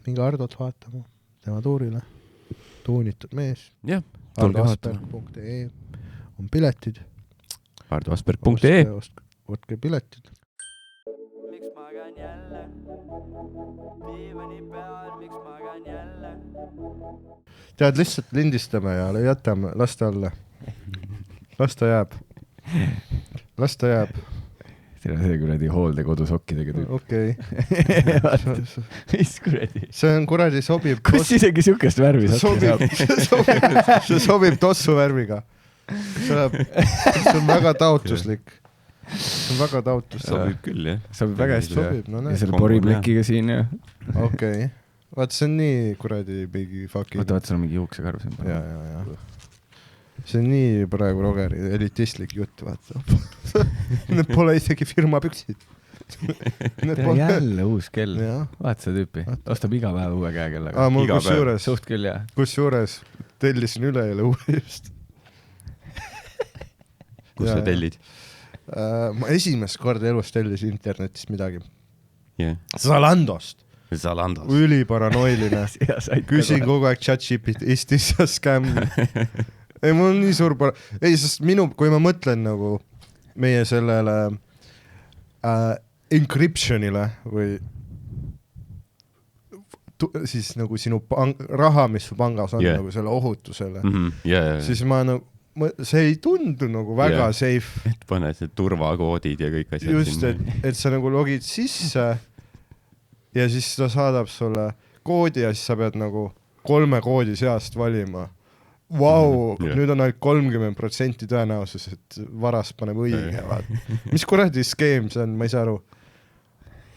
mingi Ardot vaatama, tema tuurile, tuunitud mees. Jah, ardoasperg.ee on piletid. ardoasperg.ee Võtke piletid. Miks magan jälle? Diivani peal, miks magan jälle? Tead, lihtsalt lindistame ja jätame, las ta alla. Las ta jääb. Teil on see kuradi hooldekodusokkidega tüüp. Okei. Mis kuradi? See on kuradi sobib. Kus isegi sihukest värvi see sobib tossu värviga. See on väga taotluslik. See on väga taotluslik. Sobib küll, jah. Sobib väga hästi. Sobib, no näe. Ja selle poriplekiga siin, jah. Okei. Vaat see on nii kuradi mingi fucking... Vaata, seal on mingi juuksekarv siin. Ja. See on nii praegu Rogeri elitistlik jutt, vaata. Need pole isegi firma püksid. Jälle uus kell. Vaata see tüüpi. Ostab iga päev uue käekellaga. Mul kusjuures. Suht küll, jah. Kusjuures tellisin üle jälle uue just. Kus sa tellid? Ma esimest korda elus tellis internetist midagi. Zalandos. Üliparanoiline. Küsin kogu aeg ChatGPT, is this a scam? Ei, mul on nii suur Ei, sest kui ma mõtlen nagu meie sellele encryptionile või siis nagu sinu raha, mis su pangas on nagu selle ohutusele, siis ma nagu see ei tundu nagu väga safe. Et pane see turvakoodid ja kõik asjad just, et sa nagu logid sisse ja siis ta saadab sulle koodi ja siis sa pead nagu 3 koodi seast valima. Vau, nüüd on ainult 30% tõenäosus, et varas paneb õige. Mis kuradi skeem see on, ma ei saa aru.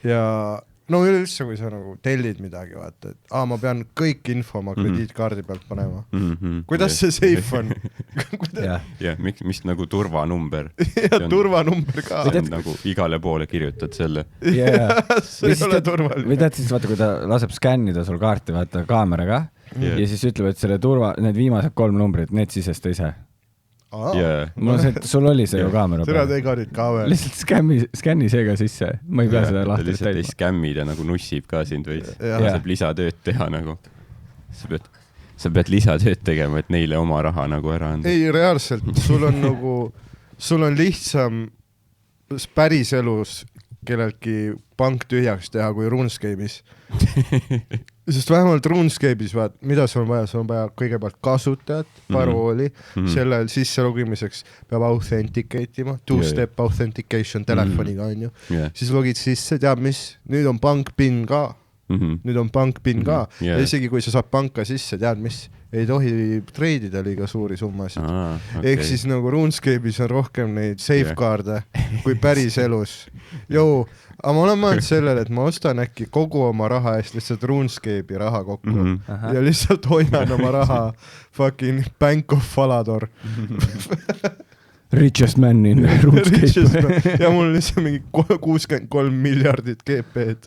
Ja no üleüldse, kui sa nagu tellid midagi, vaata, et ma pean kõik info oma krediitkaardi pealt panema. Kuidas see safe on? Mis nagu turvanumber. Ja turvanumber ka. See on nagu igale poole kirjutad selle. See ei ole turvaline. Või tead siis, vaata, kui ta laseb skännida sul kaarti, vaata kaameraga ja siis ütleb, et selle need viimased 3 numbrit, need sisesta ise. Mul on see, et sul oli see ju kaamera peal. Seda kaardid ka veel. Lihtsalt skänni see ka sisse. Ma ei pea seda lahti täitma. Lihtsalt ei skämmida nagu nussib ka sind või saab lisatööd teha nagu. Sa pead lisatööd tegema, et neile oma raha nagu ära anda. Ei, reaalselt. Sul on lihtsam päris elus kelleltki pank tühjaks teha kui RuneScape'is. Sest vähemalt RuneScape'is, mida sul on vaja? Sul on vaja kõigepealt kasutajat, parooli, selle sisse logimiseks peab authenticate'ima, 2-step authentication telefoniga on ju. Siis logid sisse, teab mis, nüüd on pank PIN ka. Ja isegi kui sa saad panka sisse, tead mis, ei tohi treidida liiga suuri summasid. Ehk siis nagu RuneScape'is on rohkem neid safeguard'e kui päris elus. Aga ma olen mõelnud sellele, et ma ostan äkki kogu oma raha eest lihtsalt RuneScape'i raha kokku ja lihtsalt hoian oma raha fucking Bank of Falador. Richest man in RuneScape. Ja mul on lihtsalt mingi 63 miljardit GP-d.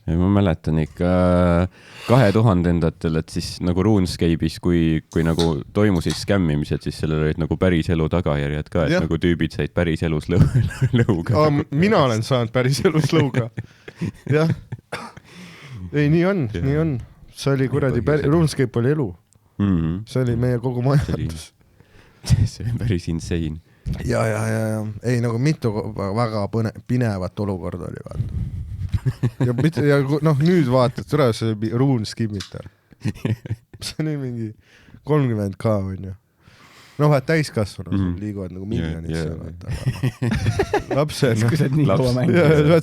Ja ma mäletan ikka 2000-ndatel, et siis nagu RuneScape'is, kui nagu toimusid skämmimised, siis sellel olid nagu päris elu tagajärjed ka, et nagu tüübid said päris elus lõuga. Mina olen saanud päris elus lõuga. Jah. Ei, nii on. See oli kuradi, RuneScape oli elu. See oli meie kogu majandus. See on päris insane. Ja. Ei, nagu mitu väga pinevat olukorda oli, vaata. Ja nüüd vaatad, tule see RuneScape'ita. See oli mingi 30K on ju. Täiskasvanud liiguvad nagu miljonid seal. Lapse,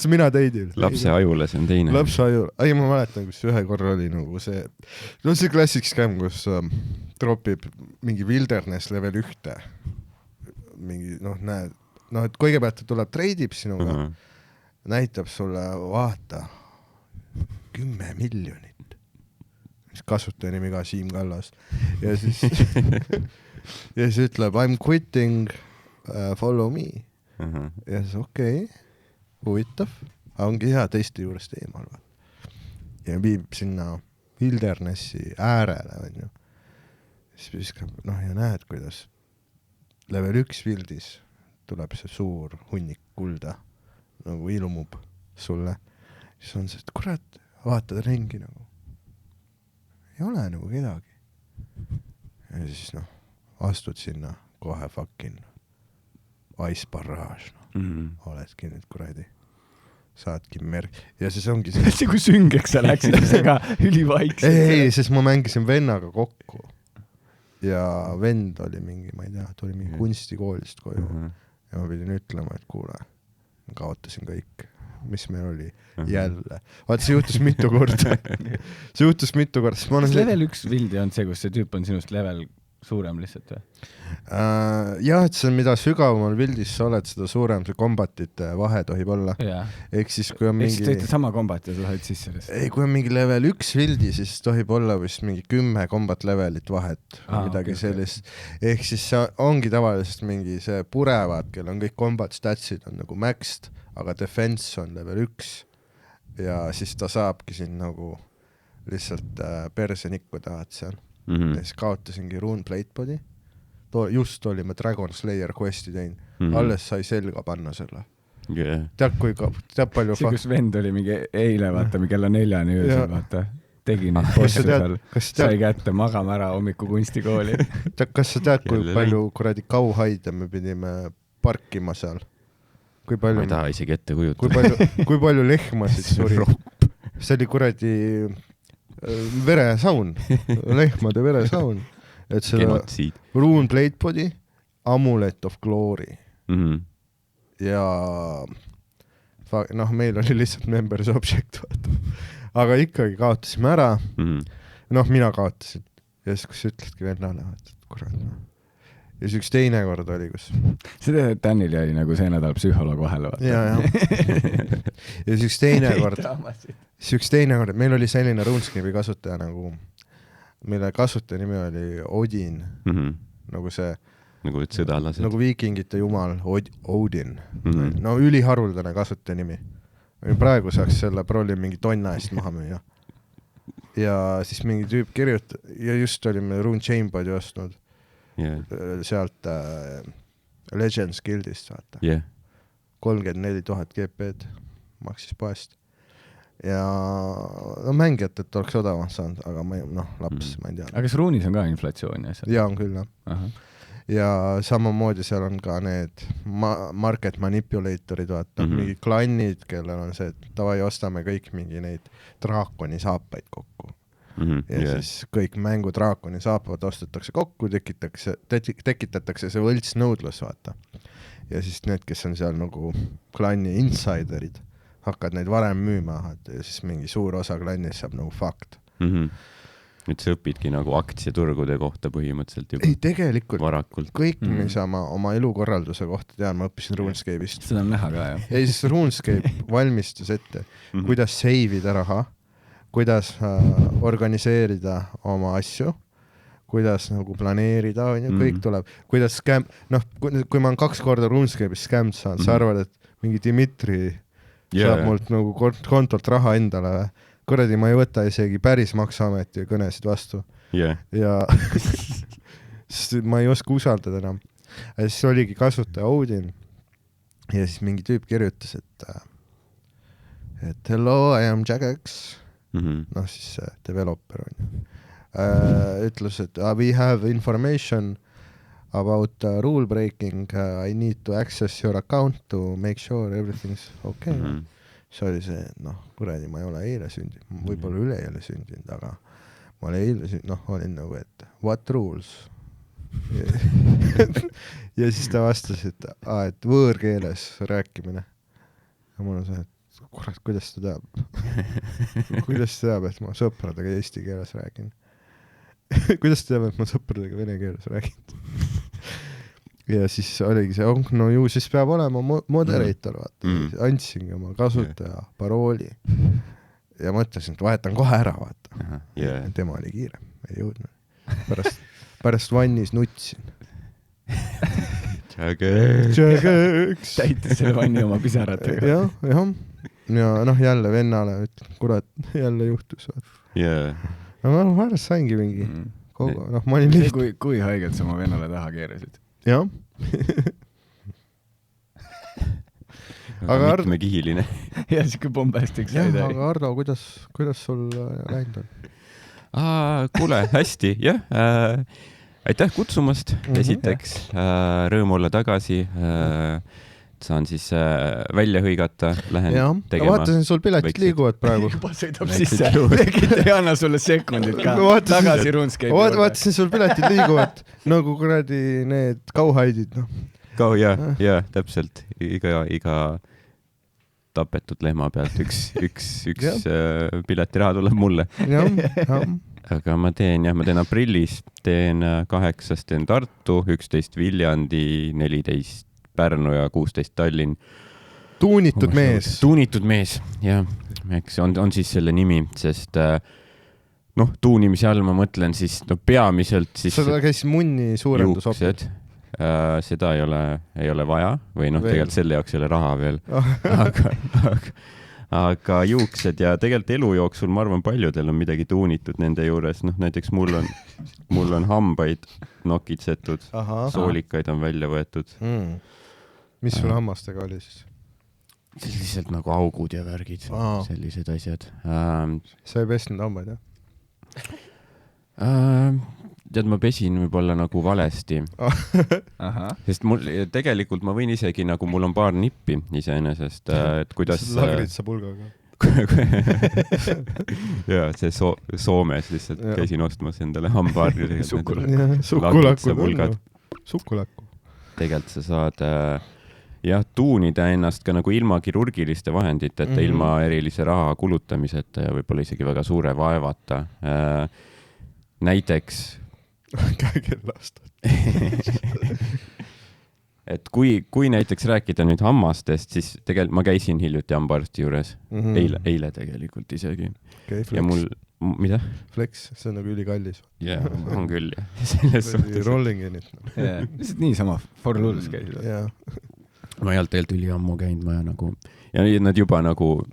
mina teidil. Lapse ajule see on teine. Lapse ajule. Ei, ma mäletan, kus ühe korra oli nagu see, see klassik scam, kus dropib mingi wilderness level 1. Mingi, näed, et kõigepealt tuleb treidib sinuga. Näitab sulle, vaata, 10 miljonit. Mis kasutaja nimi ka Siim Kallas. Ja siis ütleb, I'm quitting, follow me. Ja siis okei, huvitav. Ongi hea teiste juurest eemal. Ja viib sinna Wildernessi äärele. On ju. Siis viskab, ja näed, kuidas level 1 wildis tuleb see suur hunnik kulda. Nagu ilmub sulle, siis on see, et kurat, vaatad ringi nagu. ei ole nagu kedagi. Ja siis astud sinna kohe fucking Ice Barrage, oledki nüüd kuradi. Saadki ja siis ongi see kui süngeks sa läksid, see ka ülivaikselt. Ei, sest ma mängisin vennaga kokku ja vend oli mingi, ma ei tea, ta oli mingi kunstikoolist koju ja ma pidin ütlema, et kuule, ma kaotasin kõik, mis meil oli jälle. Vaata, see juhtus mitu korda. Kas level 1 vildi on see, kus see tüüp on sinust level suurem lihtsalt või? Jah, et see on mida sügavamal vildis sa oled, seda suurem see kombatite vahe tohib olla. Ehk siis kui on mingi... Ehk siis teete sama kombat ja sa said sisse sellest? Ei, kui on mingi level 1 vildi, siis tohib olla vist mingi 10 kombat levelit vahet või midagi sellist. Ehk siis see ongi tavaliselt mingi see purevad, kel on kõik kombat statsid on nagu maxed, aga defense on level 1 ja siis ta saabki siin nagu lihtsalt perse nikkuda, et seal. Ja siis kaotasingi Rune Platebody. Just olime Dragon Slayer questi teinud. Alles sai selga panna selle. Tead palju... See, kus vend oli mingi eile, vaata, kella 4 öösel, vaata. Tegi neid bossi seal. Sai kätte magama ära hommiku kunstikooli. Kas sa tead, kui palju kuradi kauhaide me pidime parkima seal? Ma ei taha isegi ette kujutada. Kui palju lehmasid suri? See oli kuradi... veresaun, lehmade veresaun, et seda Rune Platebody, Amulet of Glory ja meil oli lihtsalt members object, aga ikkagi kaotasime ära, mina kaotasin ja siis kus ütledki vennale, kurat, ja siis üks teine kord oli, kus see tead, et Danil jäi nagu see nädal psühholoog vahele, vaata. Ja siis üks teine kord, meil oli selline RuneScape'i kasutaja nagu, mille kasutaja nimi oli Odin, nagu see nagu et sõdalased. Nagu viikingite jumal Odin. No üliharuldane kasutaja nimi. Praegu saaks selle prolli mingi tonna eest maha müüa. Ja siis mingi tüüp kirjutab, ja just olime Rune Chainbody ostnud sealt Legends Guildist, vaata. 34,000 GP-d maksis poest. Ja mängijat, et oleks odavalt saanud, aga laps, ma ei tea. Aga kas Ruunis on ka inflatsioon? Ja on küll, jah. Ja samamoodi seal on ka need market manipulatorid, vaata, mingi klannid, kellel on see, et davai, ostame kõik mingi neid draakoni saapaid kokku. Ja siis kõik mängu draakoni saapavad ostetakse kokku, tekitatakse see võlts nõudlus, vaata. Ja siis need, kes on seal nagu klanni insiderid, hakkad neid varem müüma, ja siis mingi suur osa klannist saab nagu fakt. Et sa õpidki nagu aktsiaturgude kohta põhimõtteliselt juba. Ei, tegelikult varakult. Kõik, mis oma elukorralduse kohta tean, ma õppisin RuneScape'ist. Seda on näha ka, jah. Ja siis RuneScape valmistas ette, kuidas seivida raha, kuidas organiseerida oma asju, kuidas nagu planeerida, kõik tuleb, kuidas kui ma olen 2 korda RuneScape'is scammed saanud, sa arvad, et mingi Dimitri saab mult nagu kontolt raha endale, kuradi ma ei võta isegi päris maksuameti kõnesid vastu. Ja ma ei oska usaldada enam. Ja siis oligi kasutaja Odin ja siis mingi tüüp kirjutas, et hello, I am Jagex. Siis developer on. Ütles, et we have information about rule breaking. I need to access your account to make sure everything's okay. See oli see, kuradi, ma ei ole eile sündinud, võib-olla üle ei ole sündinud, aga ma olin eile sündinud, olin nagu, et what rules? Ja siis ta vastas, et võõrkeeles rääkimine. Ja mul on see, et kurat, kuidas ta teab? Kuidas ta teab, et ma sõpradega eesti keeles räägin? Kuidas ta teab, et ma sõpradega vene keeles räägin? Ja siis oligi see, ju siis peab olema moderator, vaata. Andsingi oma kasutaja parooli. Ja mõtlesin, et vahetan kohe ära, vaata. Tema oli kiire, ei jõudnud. Pärast vannis nutsin. Jagex! Täitis selle vanni oma pisaratega. Ja jälle vennale, kurat, jälle juhtus. No pärast saingi mingi kogu, ma olin lihtsalt. Kui haigelt sa oma vennale taha keerasid? Jah. Aga mitmekihiline. Ja siuke bombastik sai. Aga Ardo, kuidas sul läinud on? Kuule, hästi, jah. Aitäh kutsumast, esiteks. Rõõm olla tagasi. Saan siis välja hõigata, lähen tegema. Vaatasin, sul piletid liiguvad praegu. Juba sõidab sisse. Tegid ei anna sulle sekundit ka. Tagasi RuneScape'i juurde. Vaatasin, sul piletid liiguvad nagu kuradi need kauhaidid. Ja, täpselt. Iga tapetud lehma pealt üks piletiraha tuleb mulle. Aga ma teen aprillis, teen 8, teen Tartu, 11 Viljandi, 14 Pärnu ja 16 Tallinn. Tuunitud mees, jah. Eks on siis selle nimi, sest tuunimise all ma mõtlen siis peamiselt siis seda käis munni suurendusopid. Seda ei ole vaja või tegelikult selle jaoks ei ole raha veel. Aga juuksed ja tegelikult elu jooksul ma arvan paljudel on midagi tuunitud nende juures. Näiteks mul on hambaid nokitsetud, soolikaid on välja võetud. Mis sul hammastega oli siis? Lihtsalt nagu augud ja värgid, sellised asjad. Sa ei pesnud hambaid, jah? Tead, ma pesin võib-olla nagu valesti. Sest tegelikult ma võin isegi nagu, mul on paar nippi iseenesest, et kuidas... Lagrid sa pulgaga. Ja see Soomes lihtsalt käisin ostmas endale hambaarju. Sukulaku. Tegelikult sa saad tuunida ennast ka nagu ilma kirurgiliste vahenditeta, ilma erilise raha kulutamiseta ja võib-olla isegi väga suure vaevata. Näiteks käekellastud. Et kui näiteks rääkida nüüd hammastest, siis tegelikult ma käisin hiljuti hambaarsti juures. Eile tegelikult isegi. Ja mul, mida? Flex, see on nagu ülikallis. Jah, on küll. Selles suhtes. Rollingenit. Lihtsalt niisama Forluulus käisid. Ma ei olnud tegelikult üliammu käinud ja nad juba nagu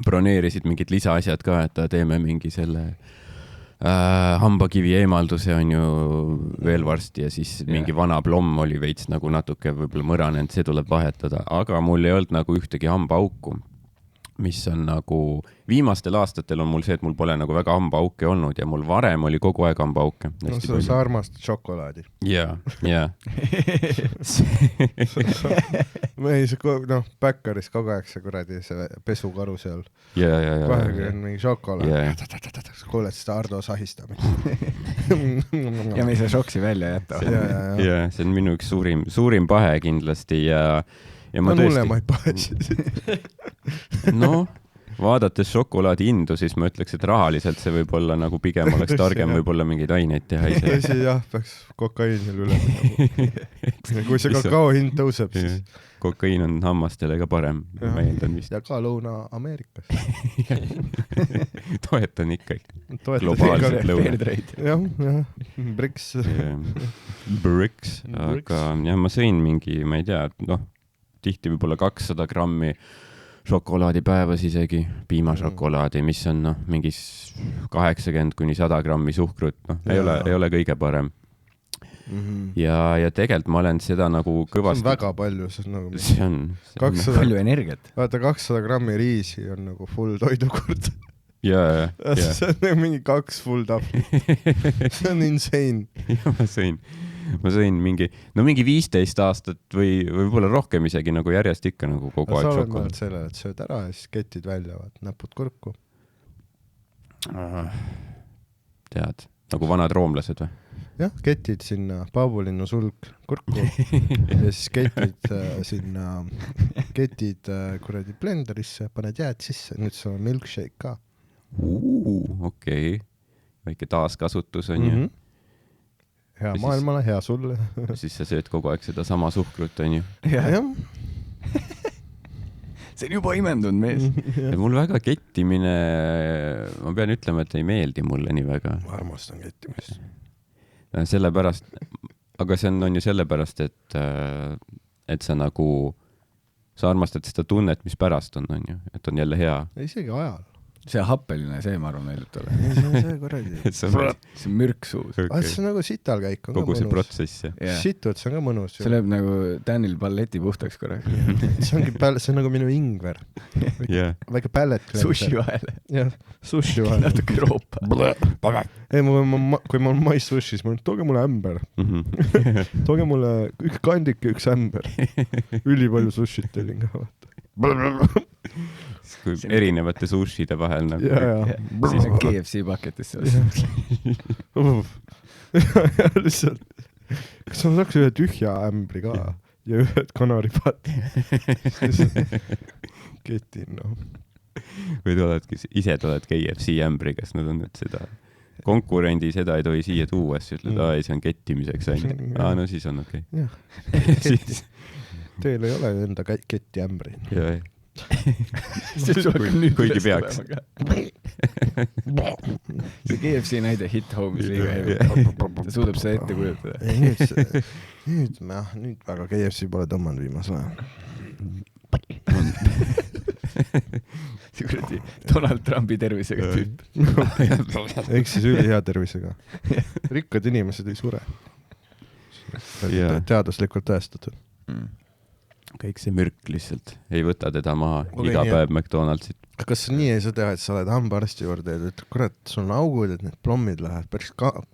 broneerisid mingid lisaasjad ka, et teeme mingi selle hambakivi eemalduse on ju veel varsti ja siis mingi vana plomm oli veits nagu natuke võib-olla mõranenud, see tuleb vahetada, aga mul ei olnud nagu ühtegi hambaauku, mis on nagu viimastel aastatel on mul see, et mul pole nagu väga hambaauke olnud ja mul varem oli kogu aeg hambaauke. Sa armastad šokolaadi. Jaa. Bäkkaris kogu aeg see kuradi see pesukaru seal. Vahega on mingi šokolaad. Kuuled seda Ardo sahistamist. Ja me ei saa šoksi välja jätta. Jaa, see on minu üks suurim pahe kindlasti ja ma tõesti... hullemaid pahesid. Vaadates šokolaadi hindu, siis ma ütleks, et rahaliselt see võib olla nagu pigem oleks targem võib-olla mingeid aineid teha ise. Tõsi, jah, peaks kokaiinil üle. Kui see kakao hind tõuseb, siis... Kokaiin on hammastele ka parem. Ma eeldan vist. Ja ka Lõuna-Ameerikas. Toetan ikkagi. Globaalselt lõuna. Jah. Bricks. Aga ma sõin mingi, ma ei tea, tihti võib-olla 200 grammi šokolaadi päevas isegi, piimašokolaadi, mis on mingis 80-100 grammi suhkrut. Ei ole kõige parem. Ja tegelikult ma olen seda nagu kõvasti... See on väga palju. See on palju energiat. Vaata, 200 grammi riisi on nagu full toidukord. Jaa. See on nagu mingi 2 full tahvi. See on insane. Ja ma sõin mingi 15 aastat või võib-olla rohkem isegi nagu järjest ikka nagu kogu aeg šokolaad. Sa oled sellele, et sööd ära ja siis ketid välja, näpud kurku. Tead, nagu vanad roomlased või? Jah, ketid sinna paabulinnu sulg kurku ja siis ketid sinna kuradi blenderisse, paned jääd sisse, nüüd see on milkshake ka. Okei. Väike taaskasutus on ju. Hea maailmale, hea sulle. Siis sa sööd kogu aeg seda sama suhkrut, on ju? Jah. See on juba imendunud mees. Mul väga kettimine, ma pean ütlema, et ei meeldi mulle nii väga. Ma armastan kettimist. Sellepärast, aga see on ju sellepärast, et sa nagu, sa armastad seda tunnet, mis pärast on ju, et on jälle hea. Isegi ajal. see happeline, see ma arvan meeldib talle. see kuradi. See on mürk suus. Okay. See on nagu sital käik on kogu ka mõnus. See protsess, jah. Situd, see on ka mõnus. See läheb nagu Danil palleti puhtaks korraks. see on nagu minu ingver. Väike pallet. Sushi vahele. Jah, sushi vahele. Natuke roopa. Ei, kui ma olen mais sushis, ma olen, tooge mulle ämber. Tooge mulle üks kandik ja üks ämber. Üli palju sushit telin ka, vaata. Kui erinevate sushide vahel nagu. Siis on KFC paketis sellest. Lihtsalt. Kas ma saaks ühe tühja ämbri ka ja ühed kanaripat? Ketin, noh. Või ise tuled KFC ämbri, kas nad on nüüd seda konkurendi, seda ei tohi siia tuua, siis ütled, see on kettimiseks ainult. No siis on okei. Siis... Teil ei ole enda ketti ämbri. Jah. Kuigi peaks. See KFC näide hit home'is liiga hea. Ta suudab seda ette kujutada. Nüüd väga KFC pole tõmmanud viimasel ajal. See kuradi Donald Trumpi tervisega tüüp. Eks siis üli hea tervisega. Rikkad inimesed ei sure. Teaduslikult tõestatud. Kõik see mürk lihtsalt ei võta teda maha iga päev McDonaldsit. Kas nii ei saa teha, et sa oled hambaarsti juurde ja ütled, kurat, sul on augud, et need plommid lähevad päris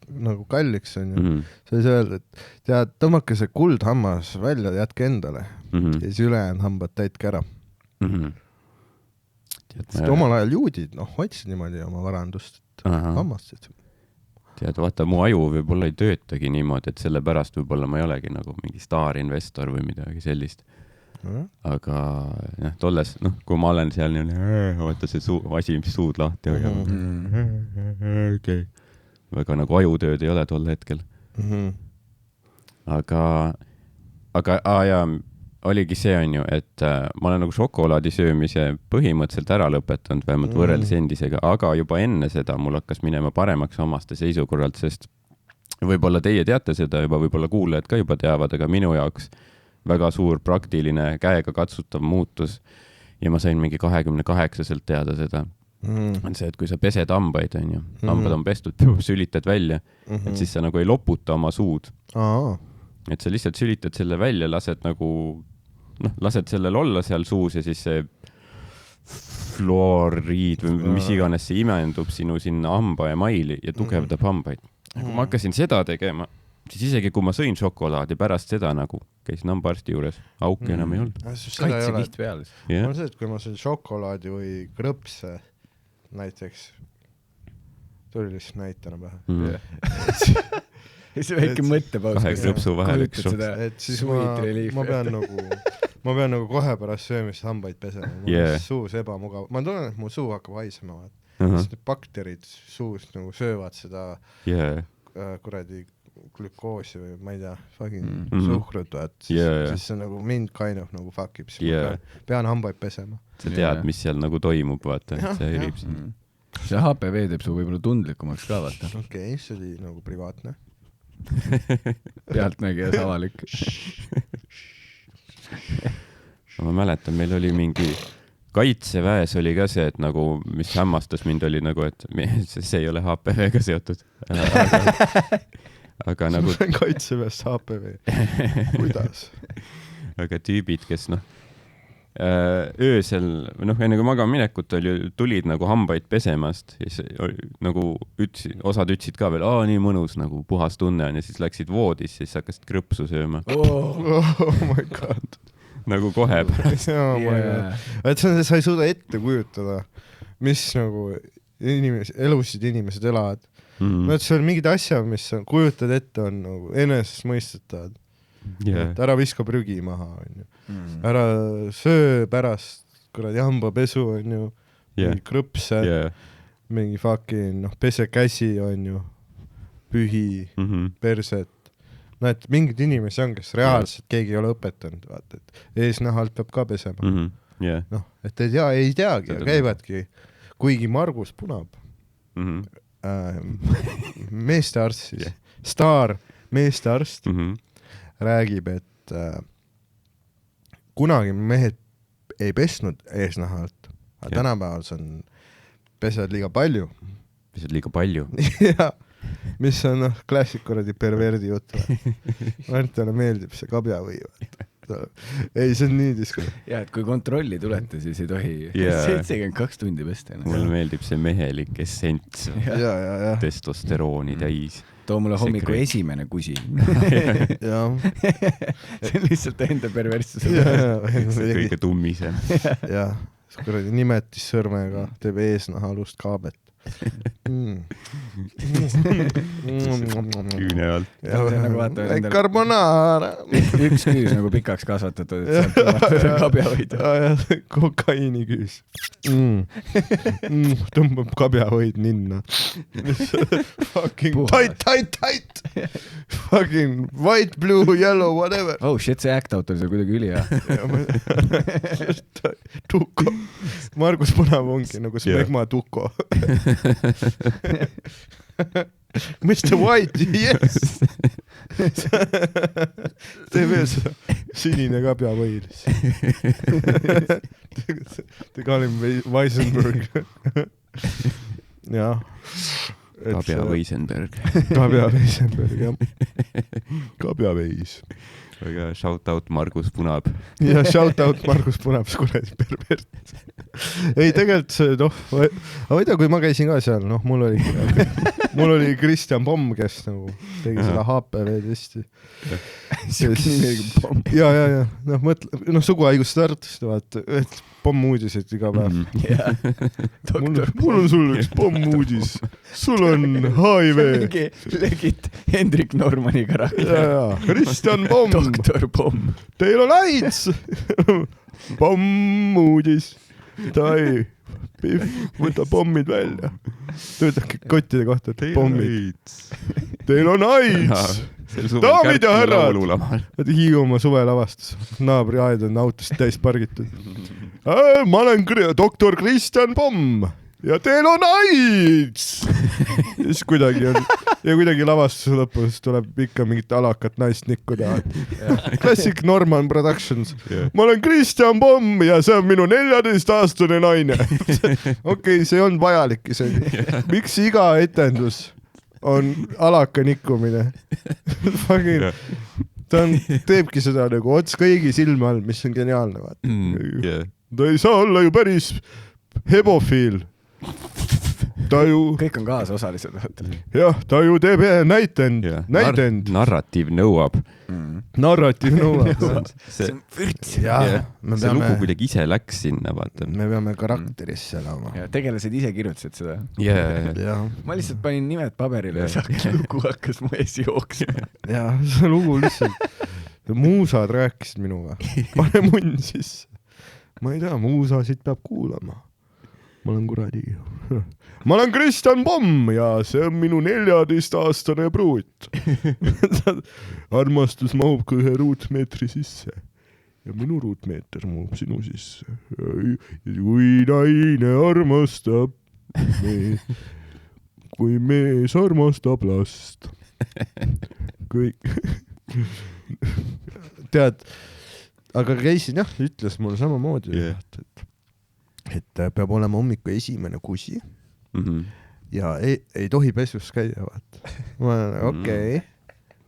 nagu kalliks on ju. Sa ei saa öelda, et tead, tõmmake see kuldhammas välja, jätke endale ja siis ülejäänud hambad täitke ära. Omal ajal juudid, hoidsid niimoodi oma varandust, hammastid. Tead, vaata, mu aju võib-olla ei töötagi niimoodi, et selle pärast võib-olla ma ei olegi nagu mingi staarinvestor või midagi sellist. Aga tolles, kui ma olen seal vaata see asi, mis suud lahti okay. Väga nagu ajutööd ei ole tol hetkel. Aga oligi see on ju, et ma olen nagu šokolaadi söömise põhimõtteliselt ära lõpetanud, vähemalt võrreldes endisega, aga juba enne seda mul hakkas minema paremaks omaste seisukorralt, sest võib-olla teie teate seda juba, võib-olla kuulajad ka juba teavad, aga minu jaoks väga suur praktiline käega katsutav muutus ja ma sain mingi 28-selt teada seda. On see, et kui sa pesed hambaid, on ju, hambad on pestud, sülitad välja, et siis sa nagu ei loputa oma suud. Et sa lihtsalt sülitad selle välja, lased sellel olla seal suus ja siis see fluoriid või mis iganes see imendub sinu sinna hamba ja maili ja tugevdab hambaid. Kui ma hakkasin seda tegema, siis isegi kui ma sõin šokolaadi pärast seda nagu käisin hambaarsti juures, auki enam ei olnud. Kaitsekiht peales. On see, et kui ma sõin šokolaadi või krõpse näiteks, tuli lihtsalt näitena pähe. See väike mõttepaus. 2 krõpsu vahel üks šok. Et siis ma pean nagu kohe pärast söömist hambaid pesema. Mul on suus ebamugav. Ma tunnen, et mu suu hakkab haisema. Siis need bakterid suus nagu söövad seda kuradi glükoosi või ma ei tea, suhkrut, siis see nagu mind kainab nagu fuckib, siis ma pean hambaid pesema. Sa tead, mis seal nagu toimub, vaata, see hirib siin. See HPV teeb su võib-olla tundlikumaks ka, vaata. Okei, see oli nagu privaatne. Pealtnägijas avalik. Ma mäletan, meil oli mingi kaitseväes oli ka see, et nagu, mis hämmastas mind oli nagu, et see ei ole HPV-ga seotud. Aga nagu... See on kaitseväes HPV. Kuidas? Aga tüübid, kes öösel, enne kui magama minekut tulid nagu hambaid pesemast ja nagu osad ütsid ka veel, nii mõnus, nagu puhas tunne on ja siis läksid voodis, siis hakkasid krõpsu sööma. Oh my god. Nagu kohe. Et sa ei suuda ette kujutada, mis nagu elusid inimesed elavad. Et see on mingid asjad, mis kujutad ette, on nagu enesest mõistetavad. Ära viska prügi maha, on ju. Ära söö pärast kuradi hambapesu, on ju. Mingi krõpse, mingi fucking, pese käsi, on ju. Pühi, perset. Et mingid inimesi on, kes reaalselt keegi ei ole õpetanud, vaata, et eesnahalt peab ka pesema. Et ei teagi, käivadki, kuigi Margus Punab, meestearst siis, staar meestearst, räägib, et kunagi mehed ei pesnud eesnahalt, aga tänapäeval see on pesed liiga palju. Pesed liiga palju. ja, mis on klassik kuradi perverdi jutt. Martale meeldib see kabjavõi. Ei, see on nii disko. Ja, et kui kontrolli tulete, siis ei tohi 72 tundi pesta. Mulle meeldib see mehelik essents. Testosterooni täis. Too mulle hommiku esimene kusi. See on lihtsalt enda perversus. See kõige tummisem. Ja, kuradi nimetis sõrmega teeb eesnaha alust kaabet. Küüne alt. Carbonara. Üks küüs nagu pikaks kasvatatud, et saab kabjavõida. Kokaiini küüs. Tõmbab kabjavõid ninna. Fucking tight. Fucking white, blue, yellow, whatever. Oh shit, see act-out oli seal kuidagi üli, jah. Tuko. Margus Punav ongi nagu Smegma Tuko. Mr. White, yes! Tee veel seda sinine kabjavõilis. Te kallim Weisenberg. Jah. Kabja-Weisenberg. Kabja-Weisenberg, jah. Kabjaveis. Aga shout out Margus Punab. Ja shout out Margus Punab, skuradi pervert. Ei, tegelikult see, aga ma ei tea, kui ma käisin ka seal, mul oli Kristjan Pomm, kes nagu tegi seda HPV testi. Ja, suguhaigust Tartust, et pommuudisid iga päev. Mul on sul üks pommuudis. Sul on HIV. Legit Hendrik Normani karakter. Ja, Kristjan Pomm. Doktor Pomm. Teil on AIDS. Pommuudis. Ta ei võta pommid välja. Töötage kottide kohta, et pommid. Teil on AIDS. Daamid ja härrad. Hiiumaa suvelavastus. Naabri aed on autost täis pargitud. Ma olen doktor Kristjan Pomm ja teil on AIDS. Ja siis kuidagi lavastuse lõpus tuleb ikka mingit alakat naist nikkuda. Classic Norman Productions. Ma olen Kristjan Pomm ja see on minu 14-aastane naine. Okei, see on vajalik isegi. Miks iga etendus on alaka nikkumine? Ta teebki seda nagu ots kõigi silme all, mis on geniaalne. Ta ei saa olla ju päris hebofiil. Kõik on kaasosalised. Jah, ta ju teeb näitend. Narratiiv nõuab. See on vürts. See lugu kuidagi ise läks sinna, vaata. Me peame karakterisse elama. Tegelased ise kirjutasid seda. Ma lihtsalt panin nimed paberile ja lugu hakkas mu ees jooksma. Ja, see lugu lihtsalt. Muusad rääkisid minuga. Pane munn sisse. Ma ei tea, muusasid peab kuulama. Ma olen kuradi. Ma olen Kristjan Pomm ja see on minu 14-aastane pruut. Armastus mahub ka 1 ruutmeetri sisse. Ja minu ruutmeeter mahub sinu sisse. Kui naine armastab kui mees armastab last. Kõik. Tead, aga käisin ütles mulle samamoodi, et peab olema hommiku esimene kusi ja ei tohi pesus käia, vaata. Ma olen,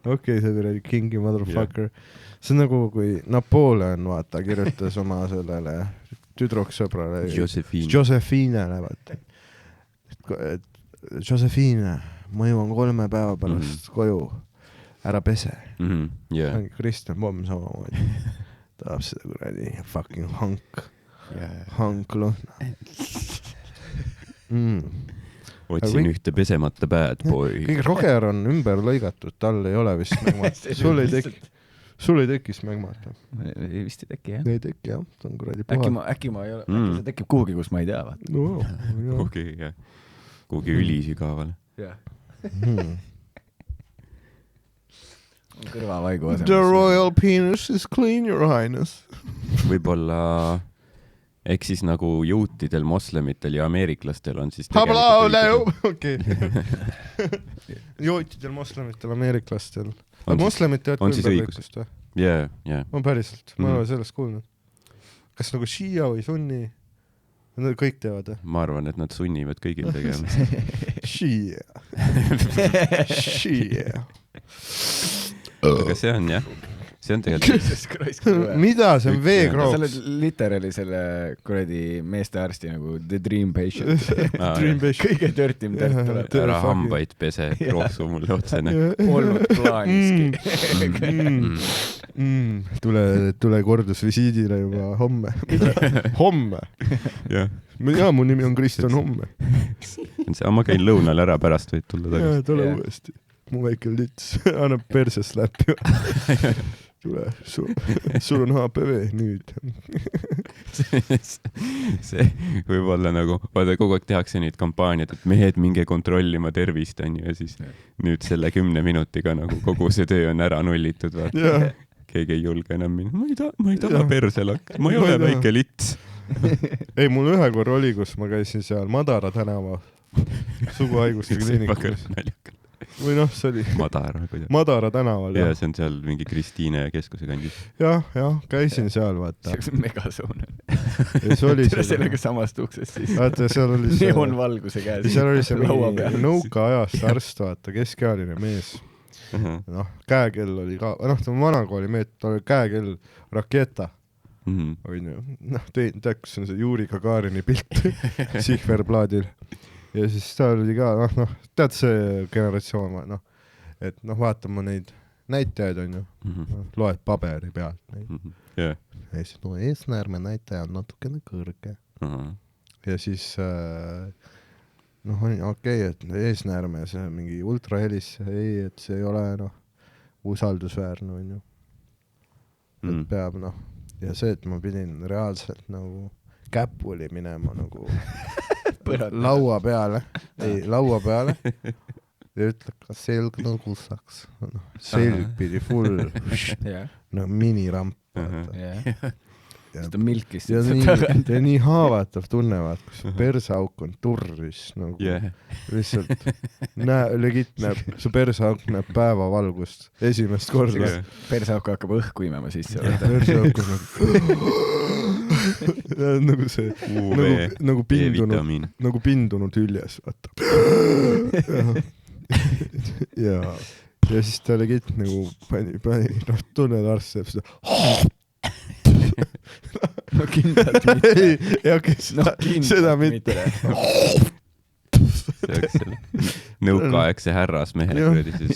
okei, see kuradi kingi motherfucker. See on nagu, kui Napoleon, vaata, kirjutas oma sellele tüdruksõbrale Josephinele, vaata. Josephine, ma jõuan 3 päeva pärast koju, ära pese. Kristjan Pomm samamoodi. Tahab seda kuradi fucking hank lõhna. Otsin ühte pesemata bad boy. Kõige Roger on ümber lõigatud, tal ei ole vist smegmat. Sul ei teki smegmat. Vist ei teki, jah. Ei teki, jah. Ta on kuradi puhad. Äkki ma ei ole. Äkki see tekib kuhugi, kus ma ei tea. Kuhugi ülisügaval. Kõrvavaigu asemel. The royal penis is clean, your highness. Võib-olla siis nagu juutidel, moslemitel ja ameeriklastel on siis juutidel, moslemitel, ameeriklastel. Moslemitel on siis õigus. On päriselt. Ma olen sellest kuulnud. Kas nagu šiia või sunni? Nad kõik teevad, jah? Ma arvan, et nad sunnivad kõigil tegema. Aga see on jah. See on tegelikult... Mida? See on veekrooks. Sa oled literally selle kuradi meestearsti nagu the dream patient. Kõige törtim tört tuleb. Ära hambaid pese, krooksu mulle otsene. Polnud plaaniski. Tule kordusvisiidile juba homme. Homme? Ja, mu nimi on Kristjan Homme. Ma käin lõunal ära, pärast võid tulla tagasi. Ja, tule uuesti. Mu väike lits annab perses läbi. Tule, sul on HPV nüüd. See võib olla nagu, vaata kogu aeg tehakse neid kampaaniad, et mehed minge kontrollima tervist, on ju, ja siis nüüd selle 10 minutiga nagu kogu see töö on ära nullitud, vaata. Keegi ei julge enam minna. Ma ei taha perse lakka, ma ei ole väike lits. Ei, mul ühe korra oli, kus ma käisin seal Madara tänava suguhaiguste kliinikus. Või noh, see oli Madara tänaval. Ja see on seal mingi Kristiine keskuse kandis. Jah, käisin seal, vaata. See on megasuune. Tere sellega samast uksest siis. Vaata, seal oli see... Neonvalguse käes. Seal oli see mingi nõuka ajast arst, vaata, keskealine mees. Noh, käekell oli ka... Noh, ta vanakooli meet, ta oli käekell Raketa. Noh, tead, kus on see Juri Gagarini pilt Sihverplaadil. Ja siis ta oli ka, noh, tead see generatsioon, noh, et noh, vaatama neid näitajaid on ju, loed paberi pealt. Ja siis, no eesnäärme näitaja on natukene kõrge. Ja siis, noh, okei, et eesnäärme, see on mingi ultrahelis, ei, et see ei ole, noh, usaldusväärne on ju. Et peab, noh, ja see, et ma pidin reaalselt nagu käpuli minema nagu laua peale ja ütleb, kas selg nagu saks. Selg pidi full no miniramp. Seda milkist. Ja nii haavatav tunnevad, kus persauk on turris. Lihtsalt legit näeb, su persauk näeb päevavalgust esimest korda. Persauk hakkab õhku imema sisse. Persauk on nagu see nagu pindunud hüljes, vaata. Ja siis ta legit nagu pani, noh, tunned arst teeb seda. No kindlalt mitte. Ei, seda mitte. See oleks selle nõukaaegse härrasmehe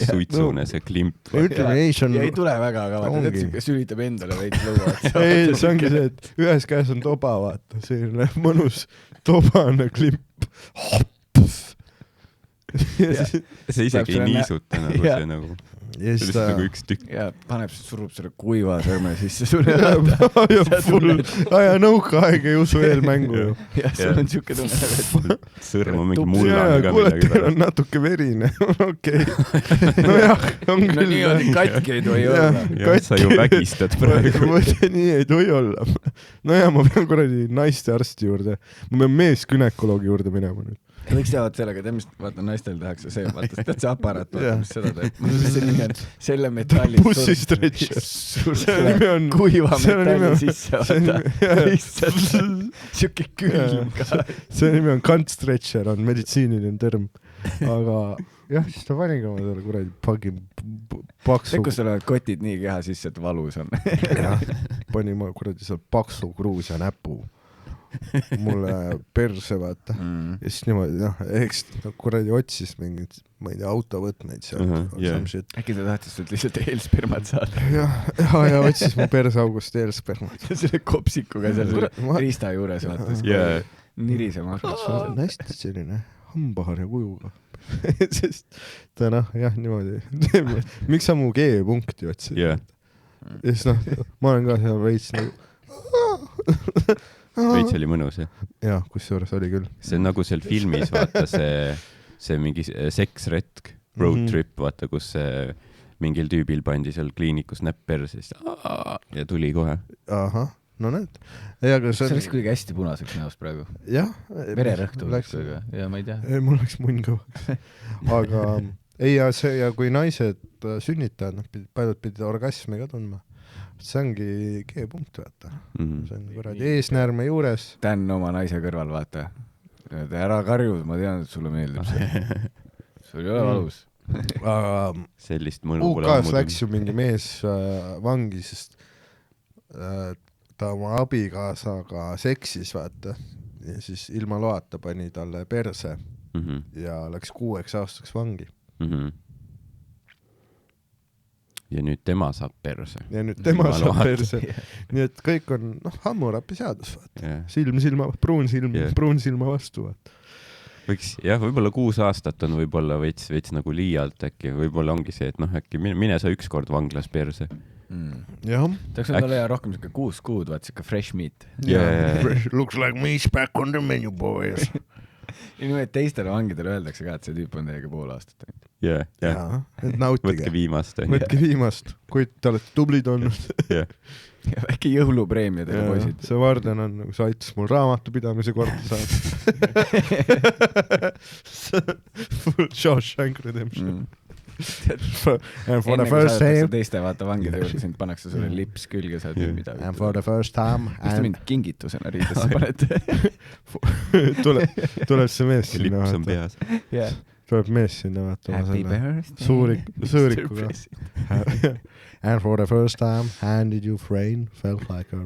suitsune, see klimp. Ei tule väga kavata, sülitab endale veits lõua. Ei, see ongi see, et ühes käes on toba, vaata, selline mõnus tobane klimp. See isegi ei niisuta nagu see nagu... Ja see on nagu üks tükk. Ja surub selle kuiva sõrme sisse sulle. Ja nõukaaeg ei usu eelmängu. Ja sul on siuke tunne. Sõrm on mingi mullane ka midagi pärast. On natuke verine. Okei. No jah, on küll. No nii on, katki ei tohi olla. Ja sa ju vägistad praegu. Nii ei tohi olla. No ja ma pean kuradi naiste arsti juurde. Ma pean meeskünekoloogi juurde minema nüüd. Võiks teavad sellega, mis vaata naistel tehakse see, vaata, tead see aparaat, vaata, mis seda teeb. See nimi on selle metalli pussistretcher. Selle nimi on kuiva metalli sisse, vaata. Lihtsalt siuke külm ka. See nimi on kantstretcher, on meditsiiniline term. Aga jah, siis ta panigi oma selle kuradi pagi paksu. See, kus sul on kotid nii keha sisse, et valus on. Pani ma kuradi seal paksu kruusia näpu. Mulle perse, vaata. Ja siis niimoodi, noh, eks kuradi otsis mingid, ma ei tea, autovõtmeid seal. Äkki ta tahtis sult lihtsalt eelspermad saada? Ja otsis mu persaugust eelspermad. Selle kopsikuga seal riista juures, vaata. Nirisema. Hästi selline hambaharja kujuga. Sest ta, noh, jah, niimoodi. Miks sa mu G-punkti otsid? Ja siis, noh, ma olen ka seal veits nagu... Veits oli mõnus, jah? Jah, kus juures oli küll. See on nagu seal filmis, vaata see mingi seksretk, road trip, vaata, kus mingil tüübil pandi seal kliinikus näpp perses ja tuli kohe. Ahah, no näed. See läks kuidagi hästi punaseks näost praegu. Jah. Vererõhtu läks väga, ja ma ei tea. Mul läks munn kõvaks. Aga ei, ja kui naised sünnitajad, paljud pidid orgasmi ka tundma. see ongi G-punkt, vaata. See on kuradi eesnäärme juures. Dan oma naise kõrval, vaata. Ära karju, ma tean, et sulle meeldib see. Sul ei ole valus. Sellist mõnu pole UK-s läks ju mingi mees vangi, sest ta oma abikaasaga seksis, vaata. Ja siis ilma loata pani talle perse ja läks 6 aastaks vangi. Ja nüüd tema saab perse. Nii et kõik on, Hammurapi seadus, vaata. Pruun silma vastu, vaata. Võiks, võib-olla 6 aastat on võib-olla veits nagu liialt äkki. Võib-olla ongi see, et äkki mine sa 1 kord vanglas perse. Jah. Tahaks on talle rohkem 6 kuud, vaat siuke fresh meat. Looks like meat's back on the menu, boys. Ja niimoodi teistele vangidele öeldakse ka, et see tüüp on teiega 5 aastat. Ja, et nautige. Võtke viimast. Kui te olete tublid olnud. Ja väike jõulupreemia teile poisid. See Varden on, see aitas mul raamatupidamise korda saada. Full Shawshank Redemption. And for the first time teiste vaata vangide juurde, sind pannakse sulle lips külge, sa teed midagi. And for the first time mis te mind kingitusena riidesse panete? tuleb see mees sinna lips on peas. Tuleb mees sinna vaata Happy birthday suurikuga. And for the first time handed you frame felt like a